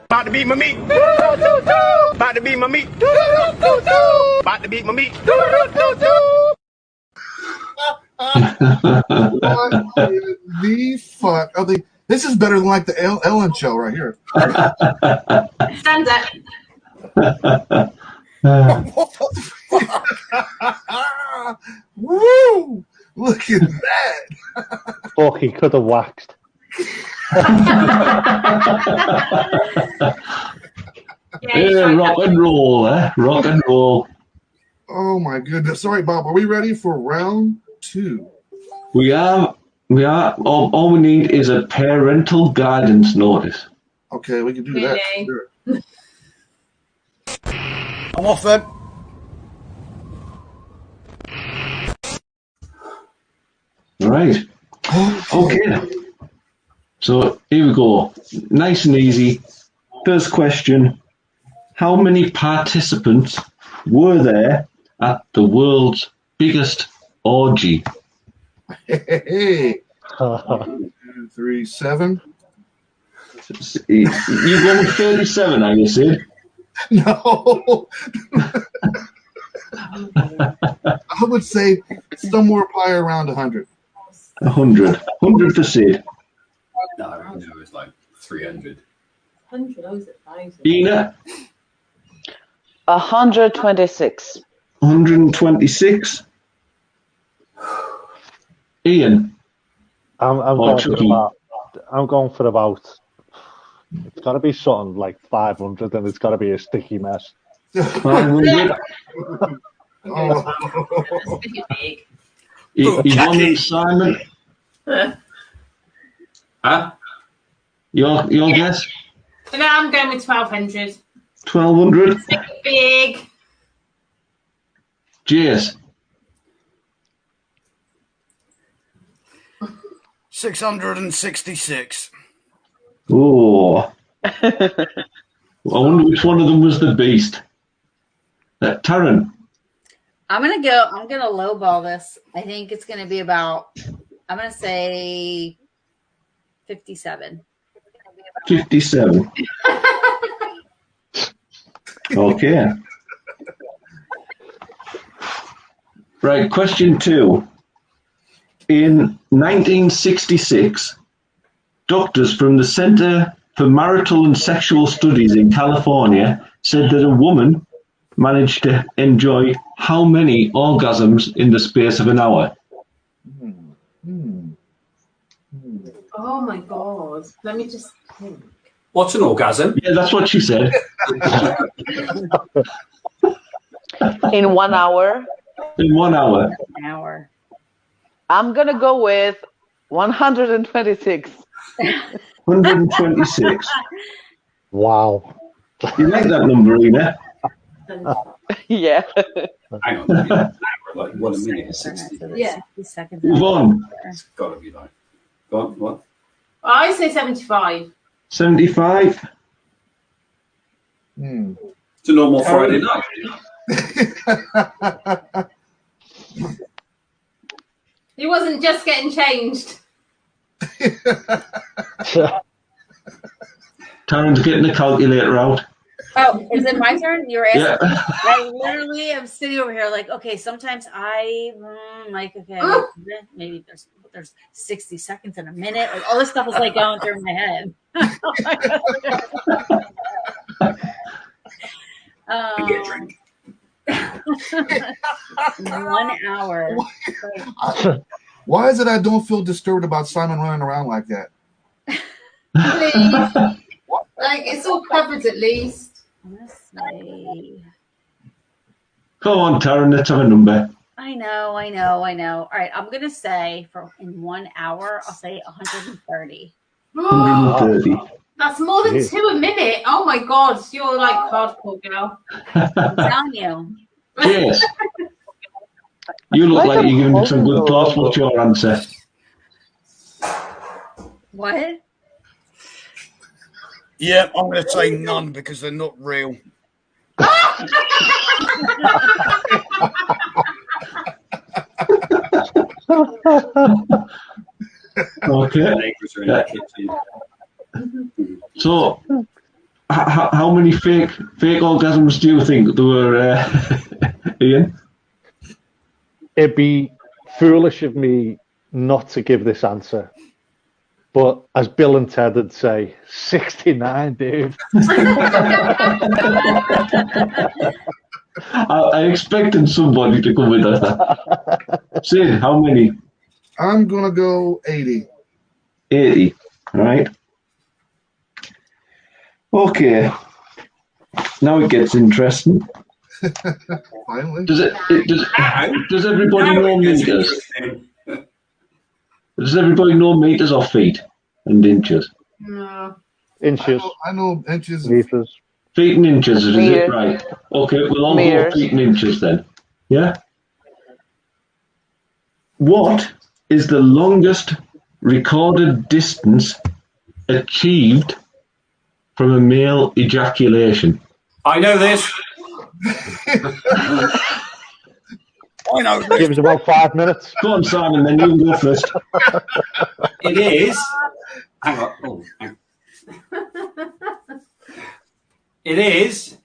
[SPEAKER 10] About to beat my meat. About to beat my meat. About to beat my meat.
[SPEAKER 3] What the fuck? Oh, this is better than like the Ellen show right here.
[SPEAKER 9] Stand up.
[SPEAKER 3] Woo! Look at that.
[SPEAKER 2] Fuck, he could have waxed.
[SPEAKER 4] Yeah, rock and roll, rock and roll.
[SPEAKER 3] Oh my goodness. All right, Bob, are we ready for round 2?
[SPEAKER 4] We are. All we need is a parental guidance notice.
[SPEAKER 3] Okay, we can do that. Sure.
[SPEAKER 8] I'm off then.
[SPEAKER 4] Right. Okay. So here we go. Nice and easy. First question. How many participants were there at the world's biggest orgy?
[SPEAKER 3] Hey. 1, 2, 3, 7.
[SPEAKER 4] You going with 37, are you, Sid?
[SPEAKER 3] No. I would say somewhere probably around 100.
[SPEAKER 4] 100. 100 for Sid.
[SPEAKER 6] No, it was like 300.
[SPEAKER 9] 100, I was at 1,000.
[SPEAKER 4] Ina?
[SPEAKER 5] 126.
[SPEAKER 4] 126. Ian?
[SPEAKER 2] I'm going for about. It's got to be something like 500, and it's got to be a sticky mess.
[SPEAKER 4] 500. Yvonne and Simon?
[SPEAKER 6] Huh?
[SPEAKER 4] Your guess?
[SPEAKER 9] No, I'm going with 1,200.
[SPEAKER 4] 1,200.
[SPEAKER 9] Make it big.
[SPEAKER 4] Jace?
[SPEAKER 8] 666.
[SPEAKER 4] Oh. I wonder which one of them was the beast. Taryn?
[SPEAKER 7] I'm gonna lowball this. I think it's gonna be about, I'm gonna say 57.
[SPEAKER 4] 57. Okay. Right, question 2. In 1966, doctors from the Center for Marital and Sexual Studies in California said that a woman managed to enjoy how many orgasms in the space of an hour?
[SPEAKER 9] Oh my God. Let me just think.
[SPEAKER 6] What's an orgasm?
[SPEAKER 4] Yeah, that's what she said.
[SPEAKER 5] In 1 hour?
[SPEAKER 4] In 1 hour.
[SPEAKER 7] An hour.
[SPEAKER 5] I'm going to go with 126.
[SPEAKER 4] 126.
[SPEAKER 2] Wow.
[SPEAKER 4] You like that number, Ina?
[SPEAKER 5] Yeah.
[SPEAKER 6] Hang on. Like 1 minute is 60.
[SPEAKER 9] Yeah.
[SPEAKER 7] Seconds.
[SPEAKER 4] Yvonne?
[SPEAKER 6] It's got to be like. Go on, what?
[SPEAKER 9] I say 75.
[SPEAKER 4] 75.
[SPEAKER 6] It's a normal Friday night.
[SPEAKER 9] He wasn't just getting changed.
[SPEAKER 4] Taryn's getting the calculator out.
[SPEAKER 7] Oh, is it my turn? You were asking.
[SPEAKER 4] Yeah.
[SPEAKER 7] I literally am sitting over here like, okay, sometimes maybe there's 60 seconds in a minute. Like all this stuff is like going through my head.
[SPEAKER 6] Get a drink.
[SPEAKER 7] 1 hour.
[SPEAKER 3] Why is it I don't feel disturbed about Simon running around like that?
[SPEAKER 9] Please. Like, it's all covered at least.
[SPEAKER 7] Let's say.
[SPEAKER 4] Come on, Taryn, let's have a number.
[SPEAKER 7] I know. All right, I'm gonna say in 1 hour, I'll say 130.
[SPEAKER 4] 130.
[SPEAKER 9] That's more than 2 a minute. Oh my God, you're like hardcore girl.
[SPEAKER 7] I'm telling you.
[SPEAKER 4] Yes. You look like you're giving it some good thoughts. What's your answer?
[SPEAKER 7] What?
[SPEAKER 8] Yeah, I'm going to say none because they're not real.
[SPEAKER 4] Okay.
[SPEAKER 6] if the neighbours are in the kitchen.
[SPEAKER 4] So, how many fake orgasms do you think there were, Ian?
[SPEAKER 2] It'd be foolish of me not to give this answer. But as Bill and Ted would say, 69, Dave.
[SPEAKER 4] I expected somebody to come with that. Sid, how many?
[SPEAKER 3] I'm going to go 80.
[SPEAKER 4] 80, right? Okay. Now it gets interesting.
[SPEAKER 3] Finally.
[SPEAKER 4] Does everybody know meters? Does everybody know meters or feet and inches?
[SPEAKER 9] No.
[SPEAKER 2] Inches.
[SPEAKER 3] I know inches.
[SPEAKER 2] Meters.
[SPEAKER 4] Feet and inches, is
[SPEAKER 5] Meters.
[SPEAKER 4] it right? Okay, we'll all
[SPEAKER 5] Meters.
[SPEAKER 4] go feet and inches then. Yeah? What is the longest recorded distance achieved from a male ejaculation?
[SPEAKER 6] I know this.
[SPEAKER 8] I know this.
[SPEAKER 2] Give us about 5 minutes.
[SPEAKER 4] Go on, Simon, then you can go first.
[SPEAKER 6] It is. Hang on. Oh, hang on. It is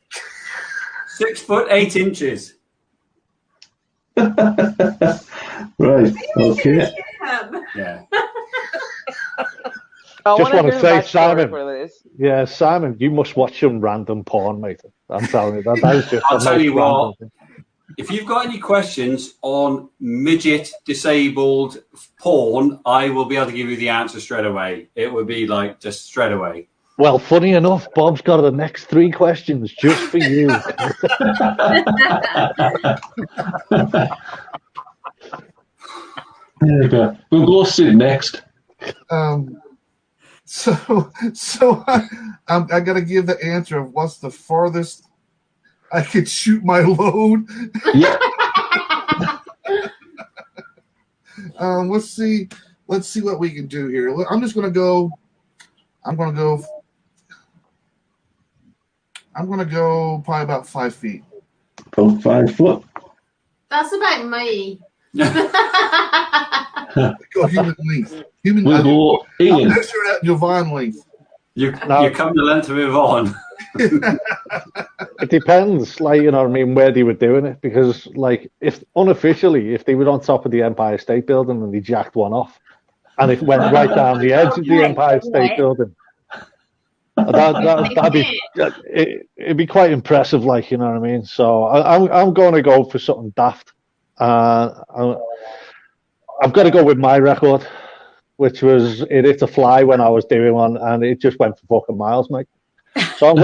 [SPEAKER 6] 6 foot 8 inches.
[SPEAKER 4] Right, okay.
[SPEAKER 6] Yeah.
[SPEAKER 5] I
[SPEAKER 2] Just
[SPEAKER 5] wanna
[SPEAKER 2] want to
[SPEAKER 5] hear
[SPEAKER 2] say,
[SPEAKER 5] the backstory
[SPEAKER 2] Simon.
[SPEAKER 5] for this.
[SPEAKER 2] Yeah, Simon, you must watch some random porn, mate. I'm telling you, that is just.
[SPEAKER 6] I'll
[SPEAKER 2] the
[SPEAKER 6] tell
[SPEAKER 2] most
[SPEAKER 6] you what.
[SPEAKER 2] random thing.
[SPEAKER 6] If you've got any questions on midget disabled porn, I will be able to give you the answer straight away. It would be like just straight away.
[SPEAKER 2] Well, funny enough, Bob's got the next 3 questions just for you.
[SPEAKER 4] There you go. We'll go Sid next.
[SPEAKER 3] So I got to give the answer of what's the farthest I could shoot my load.
[SPEAKER 4] Yeah.
[SPEAKER 3] Let's see what we can do here. I'm gonna go probably about 5 feet.
[SPEAKER 4] About 5 foot.
[SPEAKER 9] That's about me.
[SPEAKER 3] Go human length.
[SPEAKER 4] We'll go
[SPEAKER 3] I'm
[SPEAKER 4] Ian.
[SPEAKER 3] measuring at Jovan length.
[SPEAKER 6] You come the length of Yvonne.
[SPEAKER 2] It depends, like, you know what I mean, where they were doing it. Because, like, if unofficially, if they were on top of the Empire State Building and they jacked one off, and it went right down the edge of the Empire State Building, it'd be quite impressive, like, you know what I mean. So I'm going to go for something daft. I've got to go with my record, which was it hit a fly when I was doing one, and it just went for fucking miles, mate. So I'm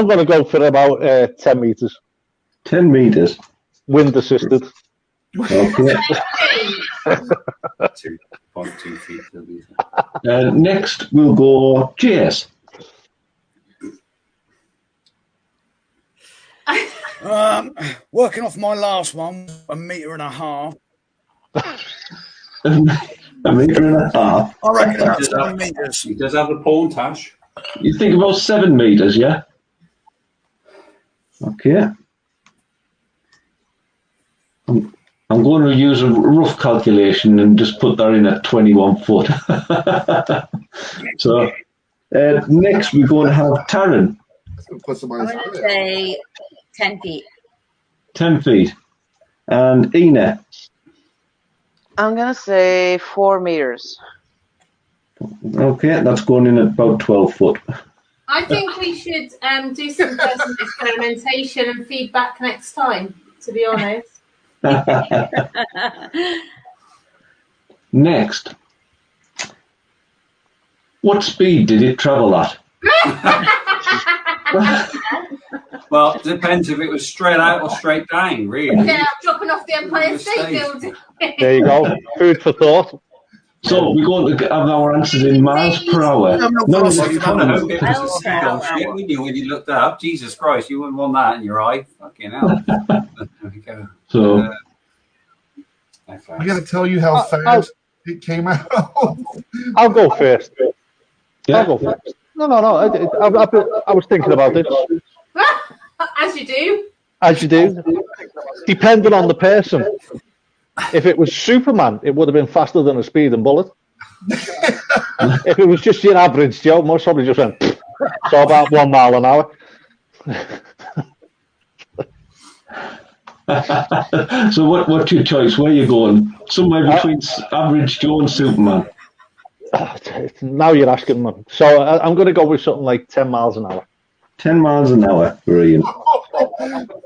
[SPEAKER 2] going to go for about 10 meters.
[SPEAKER 4] 10 meters.
[SPEAKER 2] Wind assisted.
[SPEAKER 4] Okay.
[SPEAKER 6] 2.2 feet.
[SPEAKER 4] Next, we'll go Jace.
[SPEAKER 8] Working off my last one, 1.5 meters.
[SPEAKER 4] A metre and a half.
[SPEAKER 8] I reckon that's 7 meters.
[SPEAKER 6] He does have the porn tash.
[SPEAKER 4] You think about 7 meters, yeah? Okay. I'm going to use a rough calculation and just put that in at 21 foot. So, next we're going to have Taryn.
[SPEAKER 7] I'm going to say 10 feet.
[SPEAKER 4] 10 feet. And Ina.
[SPEAKER 5] I'm going to say 4 meters.
[SPEAKER 4] Okay, that's going in at about 12 foot.
[SPEAKER 9] I think we should do some personal experimentation and feedback next time, to be honest.
[SPEAKER 4] Next. What speed did it travel at?
[SPEAKER 6] Well, it depends if it was straight out or straight down, really.
[SPEAKER 9] Yeah, dropping off the Empire State Building.
[SPEAKER 2] There you go. Food for thought.
[SPEAKER 4] So we're going to have our answers in miles per hour.
[SPEAKER 6] Well, you kind of hope it was a seagull shit, wouldn't you, when you looked up? Jesus Christ, you wouldn't want that in your eye. Fucking hell. There we go.
[SPEAKER 4] So,
[SPEAKER 3] I got to tell you how fast it came out.
[SPEAKER 2] I'll go first.
[SPEAKER 4] Yeah.
[SPEAKER 2] I'll go first. No. I was thinking about this.
[SPEAKER 9] As you do.
[SPEAKER 2] As you do. Depending on the person. If it was Superman, it would have been faster than a speeding bullet. If it was just your average Joe, most probably just went so about 1 mile an hour.
[SPEAKER 4] So what's your choice? Where are you going? Somewhere between average Joe and Superman.
[SPEAKER 2] Now you're asking me. So I'm going to go with something like 10 miles an hour.
[SPEAKER 4] 10 miles an hour, brilliant.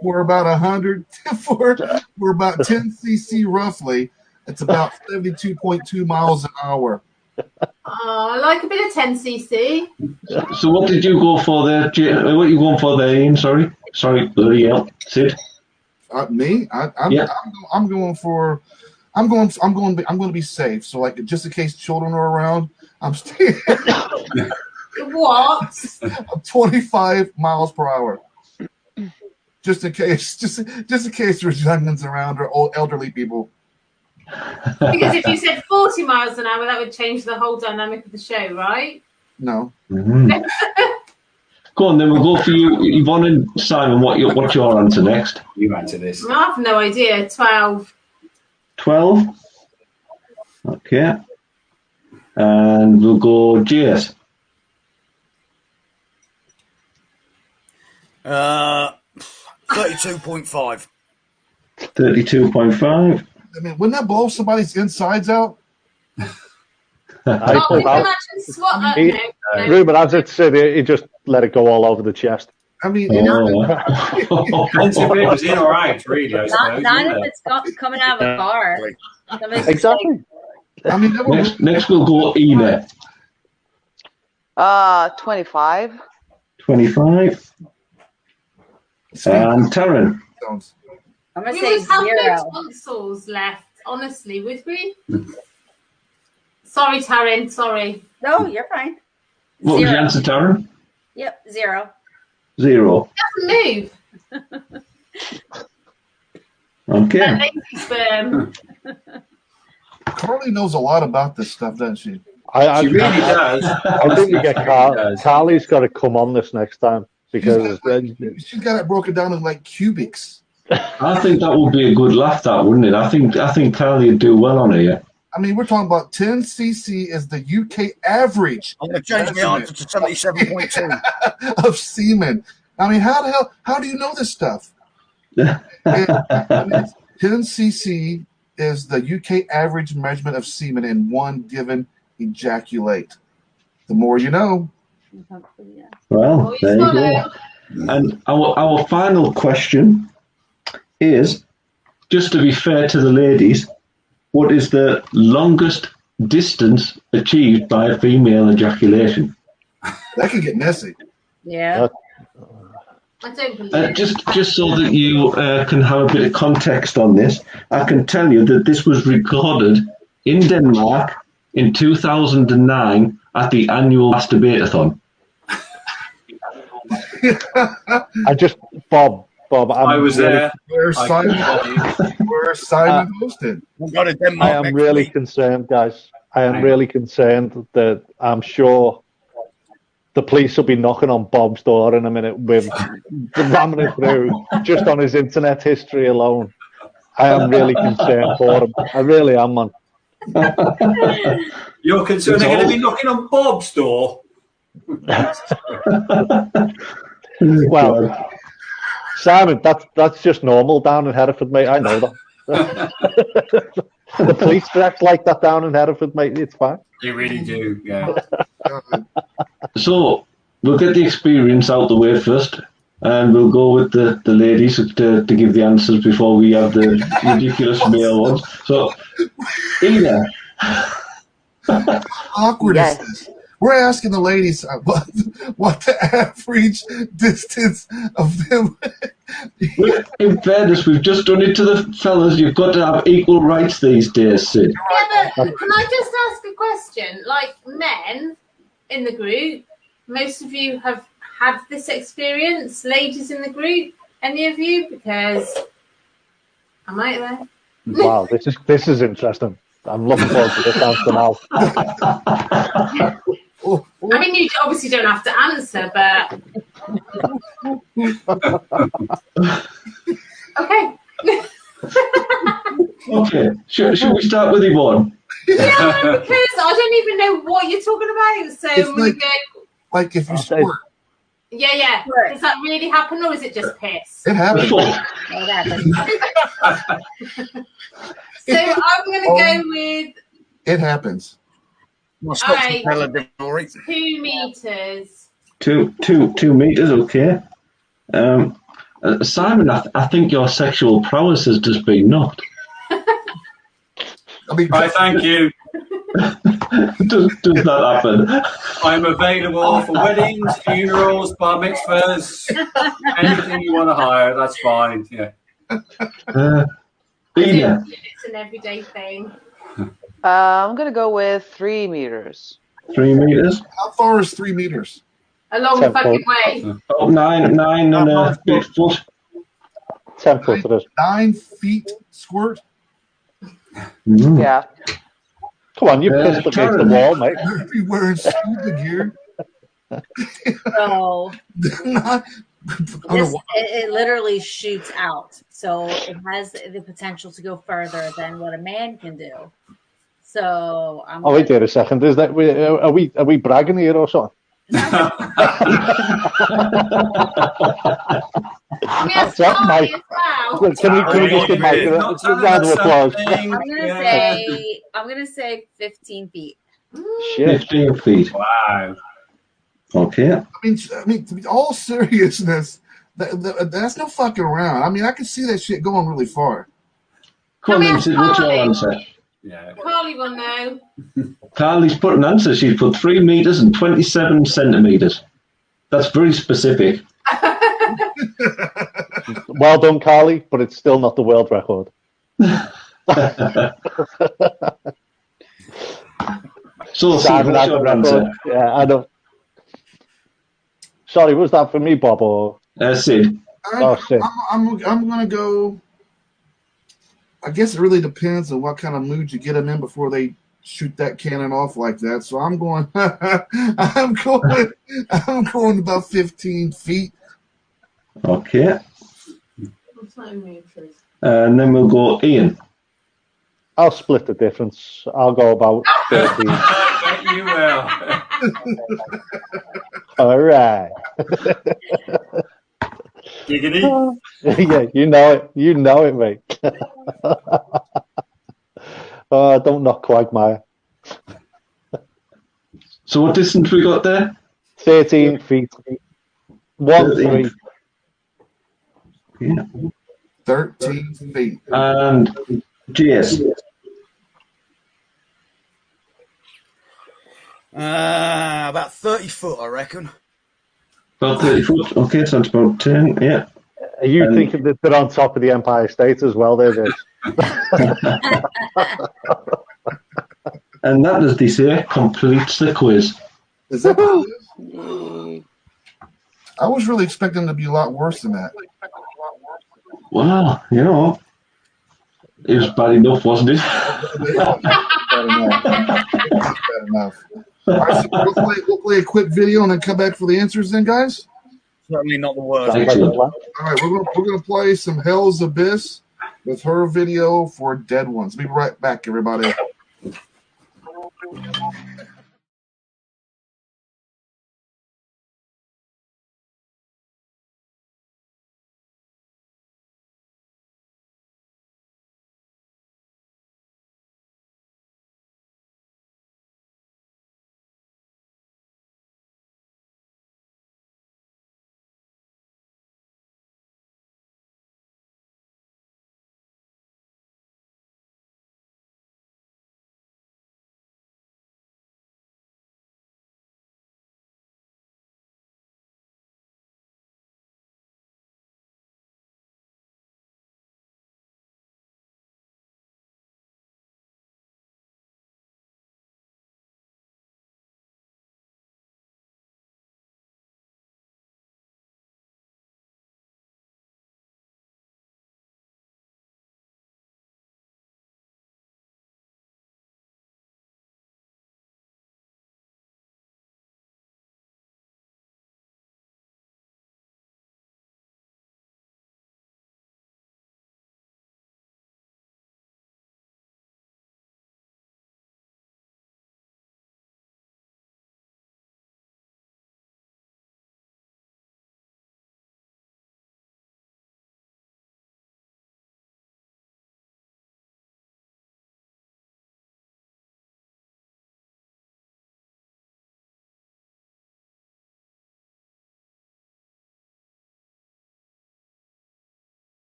[SPEAKER 3] We're about 100. We're about 10 cc roughly. It's about 72.2 miles an hour.
[SPEAKER 9] Oh, I like a bit of 10 cc.
[SPEAKER 4] So what did you go for there? What are you going for there, Ian? Sorry, Sid.
[SPEAKER 3] Me? I'm going to be safe. So like, just in case children are around, I'm staying.
[SPEAKER 9] What?
[SPEAKER 3] 25 miles per hour. Just in case there's young ones around or old elderly people.
[SPEAKER 9] Because if you said 40 miles an hour, that would change the whole dynamic of the show, right?
[SPEAKER 3] No.
[SPEAKER 4] Mm-hmm. Go on, then we'll go for you, Yvonne and Simon. What's your answer next?
[SPEAKER 6] You answer this.
[SPEAKER 9] I have no idea. 12.
[SPEAKER 4] 12. Okay. And we'll go Jace.
[SPEAKER 8] 32.5.
[SPEAKER 4] 32.5.
[SPEAKER 3] I mean, wouldn't that blow somebody's insides out?
[SPEAKER 9] Oh, we can imagine SWAT.
[SPEAKER 2] Ruben, as it said, he just let it go all over the chest.
[SPEAKER 3] I mean,
[SPEAKER 6] Depends if it was in or out, really, I suppose.
[SPEAKER 7] Not if it's coming out of a car.
[SPEAKER 2] Exactly.
[SPEAKER 3] I mean,
[SPEAKER 4] next we'll go Ina.
[SPEAKER 5] 25.
[SPEAKER 4] 25. And Taryn.
[SPEAKER 7] I'm going to
[SPEAKER 9] We
[SPEAKER 7] say
[SPEAKER 9] would have
[SPEAKER 7] 0.
[SPEAKER 9] no tonsils left, honestly, would we? Sorry, Taryn, sorry.
[SPEAKER 7] No, you're fine.
[SPEAKER 4] What was your answer, Taryn?
[SPEAKER 7] Yep, 0.
[SPEAKER 4] 0.
[SPEAKER 9] Move.
[SPEAKER 4] Okay.
[SPEAKER 9] Lazy sperm.
[SPEAKER 3] Carly knows a lot about this stuff, doesn't she?
[SPEAKER 6] She really does.
[SPEAKER 2] I think we get Carly's got to come on this next time because
[SPEAKER 3] she's got it broken down in like cubics.
[SPEAKER 4] I think that would be a good laugh, that wouldn't it? I think Carly would do well on here.
[SPEAKER 3] I mean, we're talking about 10 cc is the UK average.
[SPEAKER 8] I'm going to change my answer to 77.2
[SPEAKER 3] of semen. I mean, how do you know this stuff? I mean, 10 cc is the UK average measurement of semen in one given ejaculate. The more you know.
[SPEAKER 4] Well, there you go. And our final question is, just to be fair to the ladies, what is the longest distance achieved by a female ejaculation?
[SPEAKER 3] That could get messy.
[SPEAKER 7] Yeah.
[SPEAKER 9] I don't believe
[SPEAKER 4] Just so that you can have a bit of context on this, I can tell you that this was recorded in Denmark in 2009 at the annual Masturbate-a-thon.
[SPEAKER 2] Bob,
[SPEAKER 6] I was there.
[SPEAKER 3] Where's Simon hosted?
[SPEAKER 2] I am really concerned, guys. I am really concerned that I'm sure the police will be knocking on Bob's door in a minute with ramming it through just on his internet history alone. I am really concerned for him. I really am, man.
[SPEAKER 6] You're concerned they're going to be knocking on Bob's door?
[SPEAKER 2] Well, Simon, that's just normal down in Hereford, mate. I know that. The police act like that down in Hereford, mate. It's fine.
[SPEAKER 6] They really do, yeah.
[SPEAKER 4] So we'll get the experience out the way first, and we'll go with the ladies to give the answers before we have the ridiculous male ones. So, Ina.
[SPEAKER 3] How awkward is this? We're asking the ladies what the average distance of them.
[SPEAKER 9] In
[SPEAKER 4] fairness, we've just done it to the fellas. You've got to have equal rights these days, Sid.
[SPEAKER 9] Yeah, but can I just ask a question? Like, men in the group, most of you have had this experience. Ladies in the group, any of you? Because I might there.
[SPEAKER 2] Wow, this is interesting. I'm looking forward to this answer now.
[SPEAKER 9] I mean, you obviously don't have to answer, but okay.
[SPEAKER 4] Okay, should we start with Yvonne?
[SPEAKER 9] Yeah, because I don't even know what you're talking about. So
[SPEAKER 3] It's
[SPEAKER 9] I'm going to
[SPEAKER 3] like-
[SPEAKER 9] go.
[SPEAKER 3] Like if you squirt,
[SPEAKER 9] Yeah.
[SPEAKER 7] Right.
[SPEAKER 9] Does that really happen, or is it just piss?
[SPEAKER 3] it happens.
[SPEAKER 7] Oh, that doesn't matter.
[SPEAKER 9] So I'm going to go with
[SPEAKER 3] It happens.
[SPEAKER 8] Well, stop
[SPEAKER 9] Alright.
[SPEAKER 8] some Dory.
[SPEAKER 9] 2 meters.
[SPEAKER 4] 2 meters, okay. Simon, I think your sexual prowess has just been knocked.
[SPEAKER 3] I mean,
[SPEAKER 6] Right, thank you.
[SPEAKER 4] does that happen?
[SPEAKER 6] I'm available for weddings, funerals, bar mitzvahs, anything you want to hire. That's fine. Yeah.
[SPEAKER 4] Ina,
[SPEAKER 9] It's an everyday thing.
[SPEAKER 5] I'm gonna go with 3 meters.
[SPEAKER 4] 3 meters.
[SPEAKER 3] how far is 3 meters?
[SPEAKER 9] A long
[SPEAKER 2] 10
[SPEAKER 9] fucking
[SPEAKER 2] foot.
[SPEAKER 9] way.
[SPEAKER 4] Oh, nine and a big foot.
[SPEAKER 2] 10 foot it is.
[SPEAKER 3] 9 feet squirt.
[SPEAKER 4] Mm.
[SPEAKER 5] Yeah.
[SPEAKER 2] Come on, you pissed against the wall, mate.
[SPEAKER 3] Be wearing scuba gear.
[SPEAKER 7] So
[SPEAKER 3] Not
[SPEAKER 7] this,
[SPEAKER 3] underwater.
[SPEAKER 7] it literally shoots out. So it has the potential to go further than what a man can do. So I'm
[SPEAKER 2] Oh, wait there a second. Is that are we bragging here or something?
[SPEAKER 9] Yes,
[SPEAKER 2] That
[SPEAKER 9] Carly
[SPEAKER 2] might-
[SPEAKER 9] as well.
[SPEAKER 2] Can we just give Mike a round of applause?
[SPEAKER 7] I'm gonna say 15 feet.
[SPEAKER 2] Shit.
[SPEAKER 4] 15 feet.
[SPEAKER 6] Wow.
[SPEAKER 4] Okay.
[SPEAKER 3] I mean, to be all seriousness, that's no fucking around. I mean, I can see that shit going really far.
[SPEAKER 4] Come on,
[SPEAKER 9] Come
[SPEAKER 4] then, Sid, what's your
[SPEAKER 9] here,
[SPEAKER 4] answer?
[SPEAKER 6] Yeah.
[SPEAKER 9] Carly will know.
[SPEAKER 4] Carly's put an answer. She's put 3 meters and 27 centimeters. That's very specific.
[SPEAKER 2] Well done, Carly, but it's still not the world record.
[SPEAKER 4] So, Sid,
[SPEAKER 2] Simon
[SPEAKER 4] what's
[SPEAKER 2] has the
[SPEAKER 4] your
[SPEAKER 2] record.
[SPEAKER 4] answer?
[SPEAKER 2] Yeah, I know. Sorry, was that for me, Bob? Or
[SPEAKER 4] Sid.
[SPEAKER 2] Sid.
[SPEAKER 3] I'm gonna go. I guess it really depends on what kind of mood you get them in before they shoot that cannon off like that. So I'm going. I'm going about 15 feet.
[SPEAKER 4] Okay.
[SPEAKER 9] What's my meters?
[SPEAKER 4] And then we'll go Ian.
[SPEAKER 2] I'll split the difference. I'll go about 13.
[SPEAKER 6] I bet you will.
[SPEAKER 2] All right.
[SPEAKER 6] Giggity.
[SPEAKER 2] Yeah, you know it. You know it, mate. Don't knock Quagmire.
[SPEAKER 4] So what distance we got there?
[SPEAKER 2] 13 feet. 1-3.
[SPEAKER 4] Yeah.
[SPEAKER 3] 13 feet.
[SPEAKER 4] And GS.
[SPEAKER 8] About 30 foot, I reckon.
[SPEAKER 4] About 30 foot. Okay, so that's about 10. Yeah.
[SPEAKER 2] Are you thinking that they're on top of the Empire State as well? There, Jess?
[SPEAKER 4] And that, as they say, completes the quiz.
[SPEAKER 3] Is that what it is? I was really expecting them to be a lot worse than that.
[SPEAKER 4] Well, you know, it was bad enough, wasn't it?
[SPEAKER 3] Bad enough. All right, so we'll play a quick video and then come back for the answers then, guys?
[SPEAKER 8] Certainly not the worst.
[SPEAKER 4] Excellent.
[SPEAKER 3] All right, we're gonna play some Hell's Abyss with her video for Dead Ones. Be right back, everybody.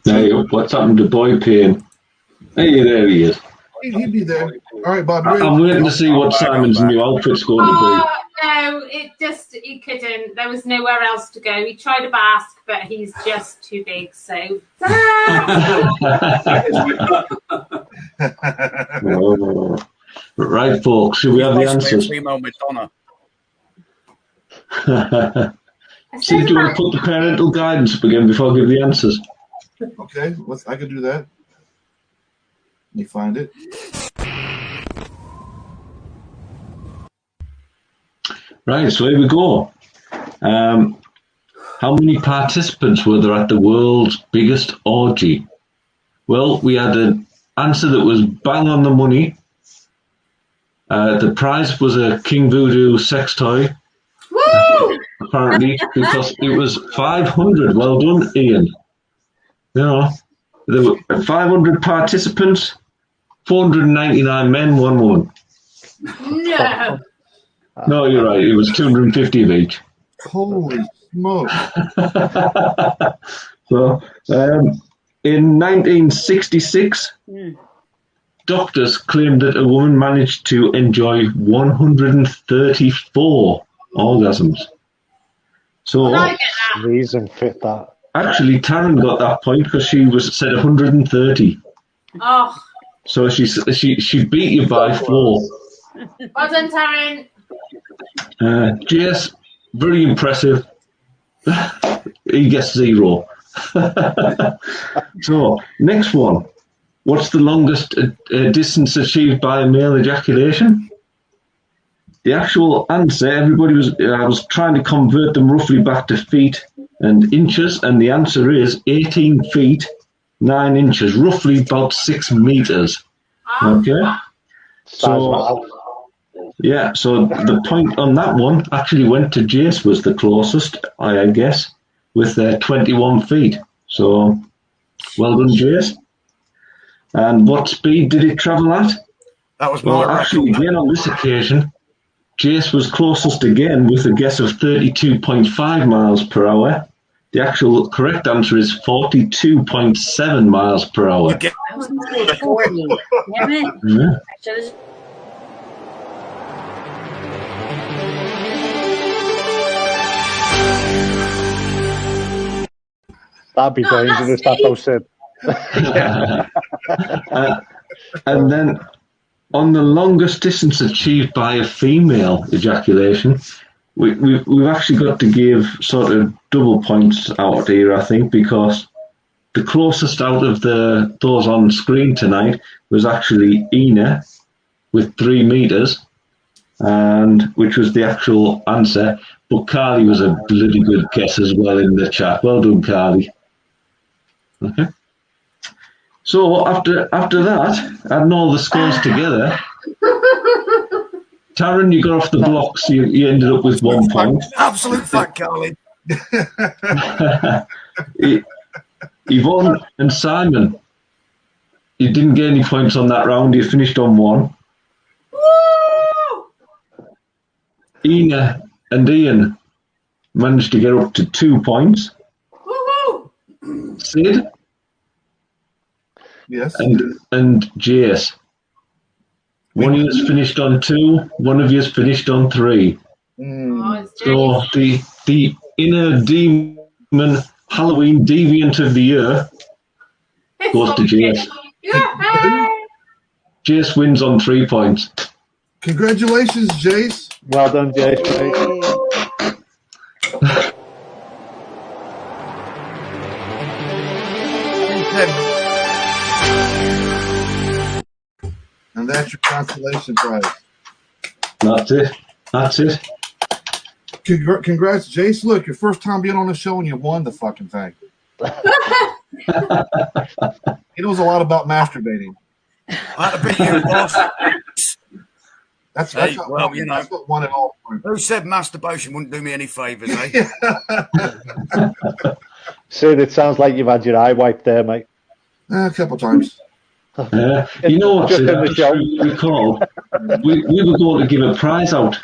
[SPEAKER 4] Hey, what's happened to Boy Payne? Hey, there he is.
[SPEAKER 3] He'd be there. All right, Bob.
[SPEAKER 4] I'm waiting to see what Simon's new outfit's going to
[SPEAKER 9] Oh, no, he couldn't. There was nowhere else to go. He tried a mask, but he's just too big, so.
[SPEAKER 4] Oh. Right, folks, should we have the answers?
[SPEAKER 8] Female Madonna.
[SPEAKER 4] See, do you want to put the parental guidance up again before I give the answers?
[SPEAKER 3] Okay, I can do that. Let me find it.
[SPEAKER 4] Right, so here we go. How many participants were there at the world's biggest orgy? Well, we had an answer that was bang on the money. The prize was a King Voodoo sex toy.
[SPEAKER 9] Woo!
[SPEAKER 4] Apparently, because it was 500. Well done, Ian. You know, there were 500 participants, 499 men, 1 woman.
[SPEAKER 9] No.
[SPEAKER 4] No, you're right. It was 250 of each.
[SPEAKER 3] Holy smoke.
[SPEAKER 4] So, in 1966, doctors claimed that a woman managed to enjoy 134 orgasms. So,
[SPEAKER 2] reason fit that.
[SPEAKER 4] Actually, Taryn got that point because she said 130.
[SPEAKER 9] Oh.
[SPEAKER 4] So she beat you by 4.
[SPEAKER 9] Well done, Taryn.
[SPEAKER 4] Jace, very impressive. He gets 0. So, next one. What's the longest distance achieved by a male ejaculation? The actual answer, I was trying to convert them roughly back to feet and inches, and the answer is 18 feet, 9 inches, roughly about 6 meters. Okay? So, yeah, so the point on that one actually went to Jace, was the closest, I guess, with 21 feet. So, well done, Jace. And what speed did it travel at?
[SPEAKER 8] That was
[SPEAKER 4] well, actually, again, on this occasion, Jace was closest again with a guess of 32.5 miles per hour. The actual correct answer is 42.7 miles per hour.
[SPEAKER 7] I was going to say 40. Damn it.
[SPEAKER 4] Yeah.
[SPEAKER 7] I should have.
[SPEAKER 2] That'd be dangerous, that though, Sid.
[SPEAKER 4] And then on the longest distance achieved by a female ejaculation, we've actually got to give sort of double points out here, I think, because the closest out of those on screen tonight was actually Ina with 3 meters, and which was the actual answer. But Carly was a bloody good guess as well in the chat. Well done, Carly. Okay. So after that, adding all the scores together, Taryn, you got off the blocks. You ended up with 1 point.
[SPEAKER 8] Absolute fact, Carly.
[SPEAKER 4] Yvonne and Simon, you didn't get any points on that round. You finished on 1.
[SPEAKER 9] Woo!
[SPEAKER 4] Ina and Ian managed to get up to 2 points.
[SPEAKER 9] Woo-hoo!
[SPEAKER 4] Sid?
[SPEAKER 3] Yes.
[SPEAKER 4] And Jace. One of you's finished on 2, one of you's finished on 3. So the inner demon Halloween deviant of the year goes to Jace. Jace wins on 3 points.
[SPEAKER 3] Congratulations, Jace.
[SPEAKER 2] Well done, Jace.
[SPEAKER 3] And that's your consolation prize.
[SPEAKER 4] That's it.
[SPEAKER 3] Congrats, Jace. Look, your first time being on the show and you won the fucking thing. He knows a lot about masturbating.
[SPEAKER 8] That'd be your boss.
[SPEAKER 3] That's what won it all.
[SPEAKER 8] Who said masturbation wouldn't do me any favours, eh?
[SPEAKER 2] Sid, it sounds like you've had your eye wiped there, mate.
[SPEAKER 3] A couple times.
[SPEAKER 4] You know what, Sid, I recall, we were going to give a prize out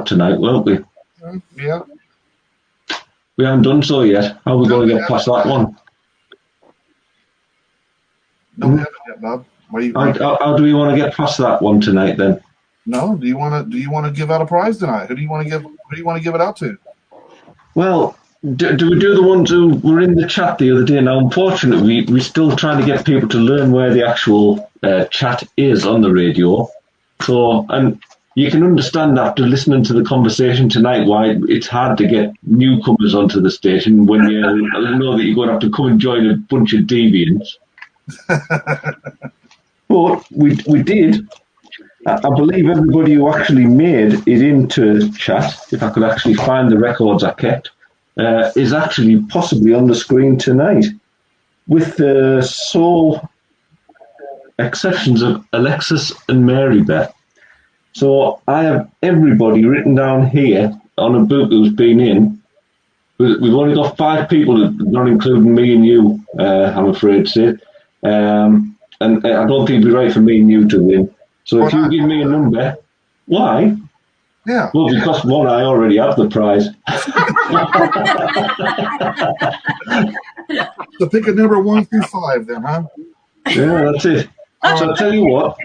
[SPEAKER 4] tonight, weren't we?
[SPEAKER 3] Yeah.
[SPEAKER 4] We haven't done so yet. How are we going to get past that one?
[SPEAKER 3] No, we haven't yet, Bob. What do you?
[SPEAKER 4] How do we want to get past that one tonight then?
[SPEAKER 3] No, do you want to give out a prize tonight? Who do you want to give it out to?
[SPEAKER 4] Well, do we do the ones who were in the chat the other day? Now, unfortunately, we're still trying to get people to learn where the actual chat is on the radio. So, and you can understand after listening to the conversation tonight why it's hard to get newcomers onto the station when you know that you're going to have to come and join a bunch of deviants. But we did. I believe everybody who actually made it into chat, if I could actually find the records I kept, is actually possibly on the screen tonight, with the sole exceptions of Alexis and Mary Beth. So I have everybody written down here on a book who's been in. We've only got 5 people, not including me and you, I'm afraid to say. And I don't think it'd be right for me and you to win. So if you give me a number, why?
[SPEAKER 3] Yeah.
[SPEAKER 4] Well, because one, I already have the prize.
[SPEAKER 3] So pick a number 1 through 5 then, huh?
[SPEAKER 4] Yeah, that's it. So I'll tell you what,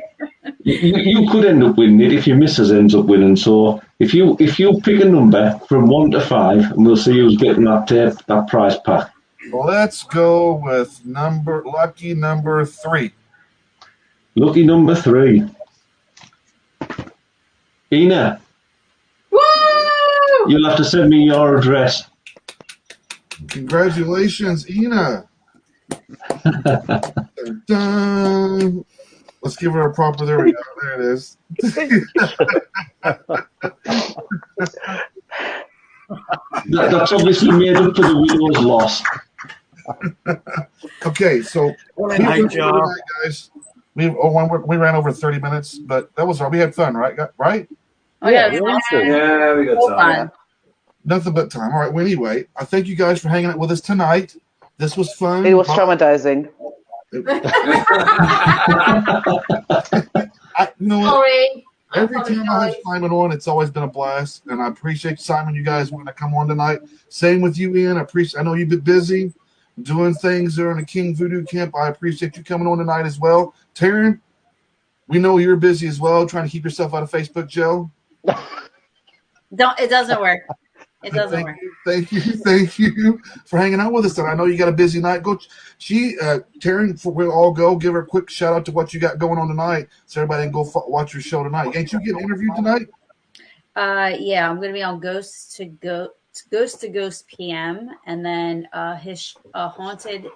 [SPEAKER 4] you could end up winning it if your missus ends up winning. So if you pick a number from 1 to 5, and we'll see who's getting that prize pack.
[SPEAKER 3] Well, let's go with lucky number 3.
[SPEAKER 4] Lucky number 3. Ina.
[SPEAKER 9] Woo!
[SPEAKER 4] You'll have to send me your address.
[SPEAKER 3] Congratulations, Ina. Dun. Let's give her a proper. There we go. There it is.
[SPEAKER 4] That's obviously made up for the widow's loss.
[SPEAKER 3] Okay, so guys. We ran over 30 minutes, but that was all. We had fun, right? Right?
[SPEAKER 7] Oh yeah,
[SPEAKER 6] we got time.
[SPEAKER 3] Nothing but time. All right. Well, anyway, I thank you guys for hanging out with us tonight. This was fun.
[SPEAKER 5] It was traumatizing.
[SPEAKER 9] Sorry.
[SPEAKER 3] Every time I have Simon on, it's always been a blast, and I appreciate Simon. You guys want to come on tonight. Same with you, Ian. I know you've been busy doing things during the King Voodoo Camp. I appreciate you coming on tonight as well. Taryn, we know you're busy as well, trying to keep yourself out of Facebook jail.
[SPEAKER 7] It doesn't work. It doesn't work.
[SPEAKER 3] Thank you for hanging out with us. And I know you got a busy night. Taryn, we'll all go. Give her a quick shout out to what you got going on tonight, so everybody can go watch your show tonight. Ain't you getting interviewed tonight?
[SPEAKER 7] Yeah, I'm gonna be on Ghost to Ghost PM, and then haunted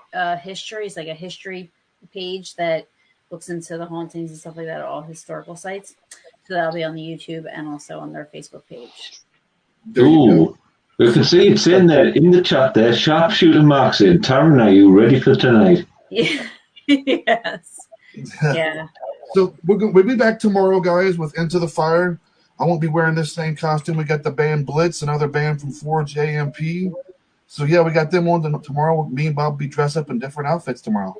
[SPEAKER 7] history is like a history page that looks into the hauntings and stuff like that, all historical sites. So that'll be on the YouTube and also on their Facebook page.
[SPEAKER 4] Ooh, we can see it's in there in the chat there. Sharpshooter Mark's in. Taryn, are you ready for tonight?
[SPEAKER 7] Yeah. Yes. Yeah.
[SPEAKER 3] So we'll be back tomorrow, guys, with Into the Fire. I won't be wearing this same costume. We got the band Blitz, another band from Forge AMP. So yeah, we got them on tomorrow. Me and Bob will be dressed up in different outfits tomorrow.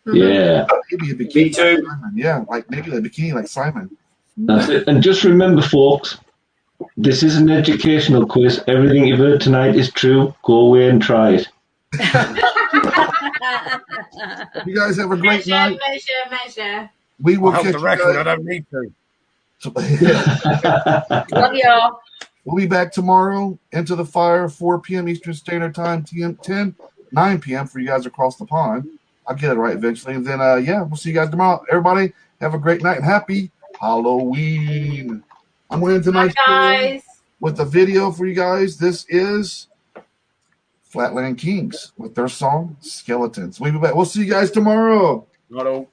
[SPEAKER 4] Yeah.
[SPEAKER 3] Maybe a bikini.
[SPEAKER 6] Me too.
[SPEAKER 3] Like Simon. Yeah, maybe a bikini like Simon.
[SPEAKER 4] That's it. And just remember, folks, this is an educational quiz. Everything you've heard tonight is true. Go away and try it.
[SPEAKER 3] You guys have a great night.
[SPEAKER 9] Measure.
[SPEAKER 3] We will catch
[SPEAKER 8] the record. I don't need to.
[SPEAKER 7] Love y'all.
[SPEAKER 3] We'll be back tomorrow. Into the Fire, 4 p.m. Eastern Standard Time, 9 p.m. for you guys across the pond. I'll get it right eventually. And then, we'll see you guys tomorrow. Everybody, have a great night and happy Halloween. I'm going to tonight's
[SPEAKER 9] guys
[SPEAKER 3] with a video for you guys. This is Flatland Kings with their song Skeletons. We'll be back. We'll see you guys tomorrow.
[SPEAKER 8] Hello.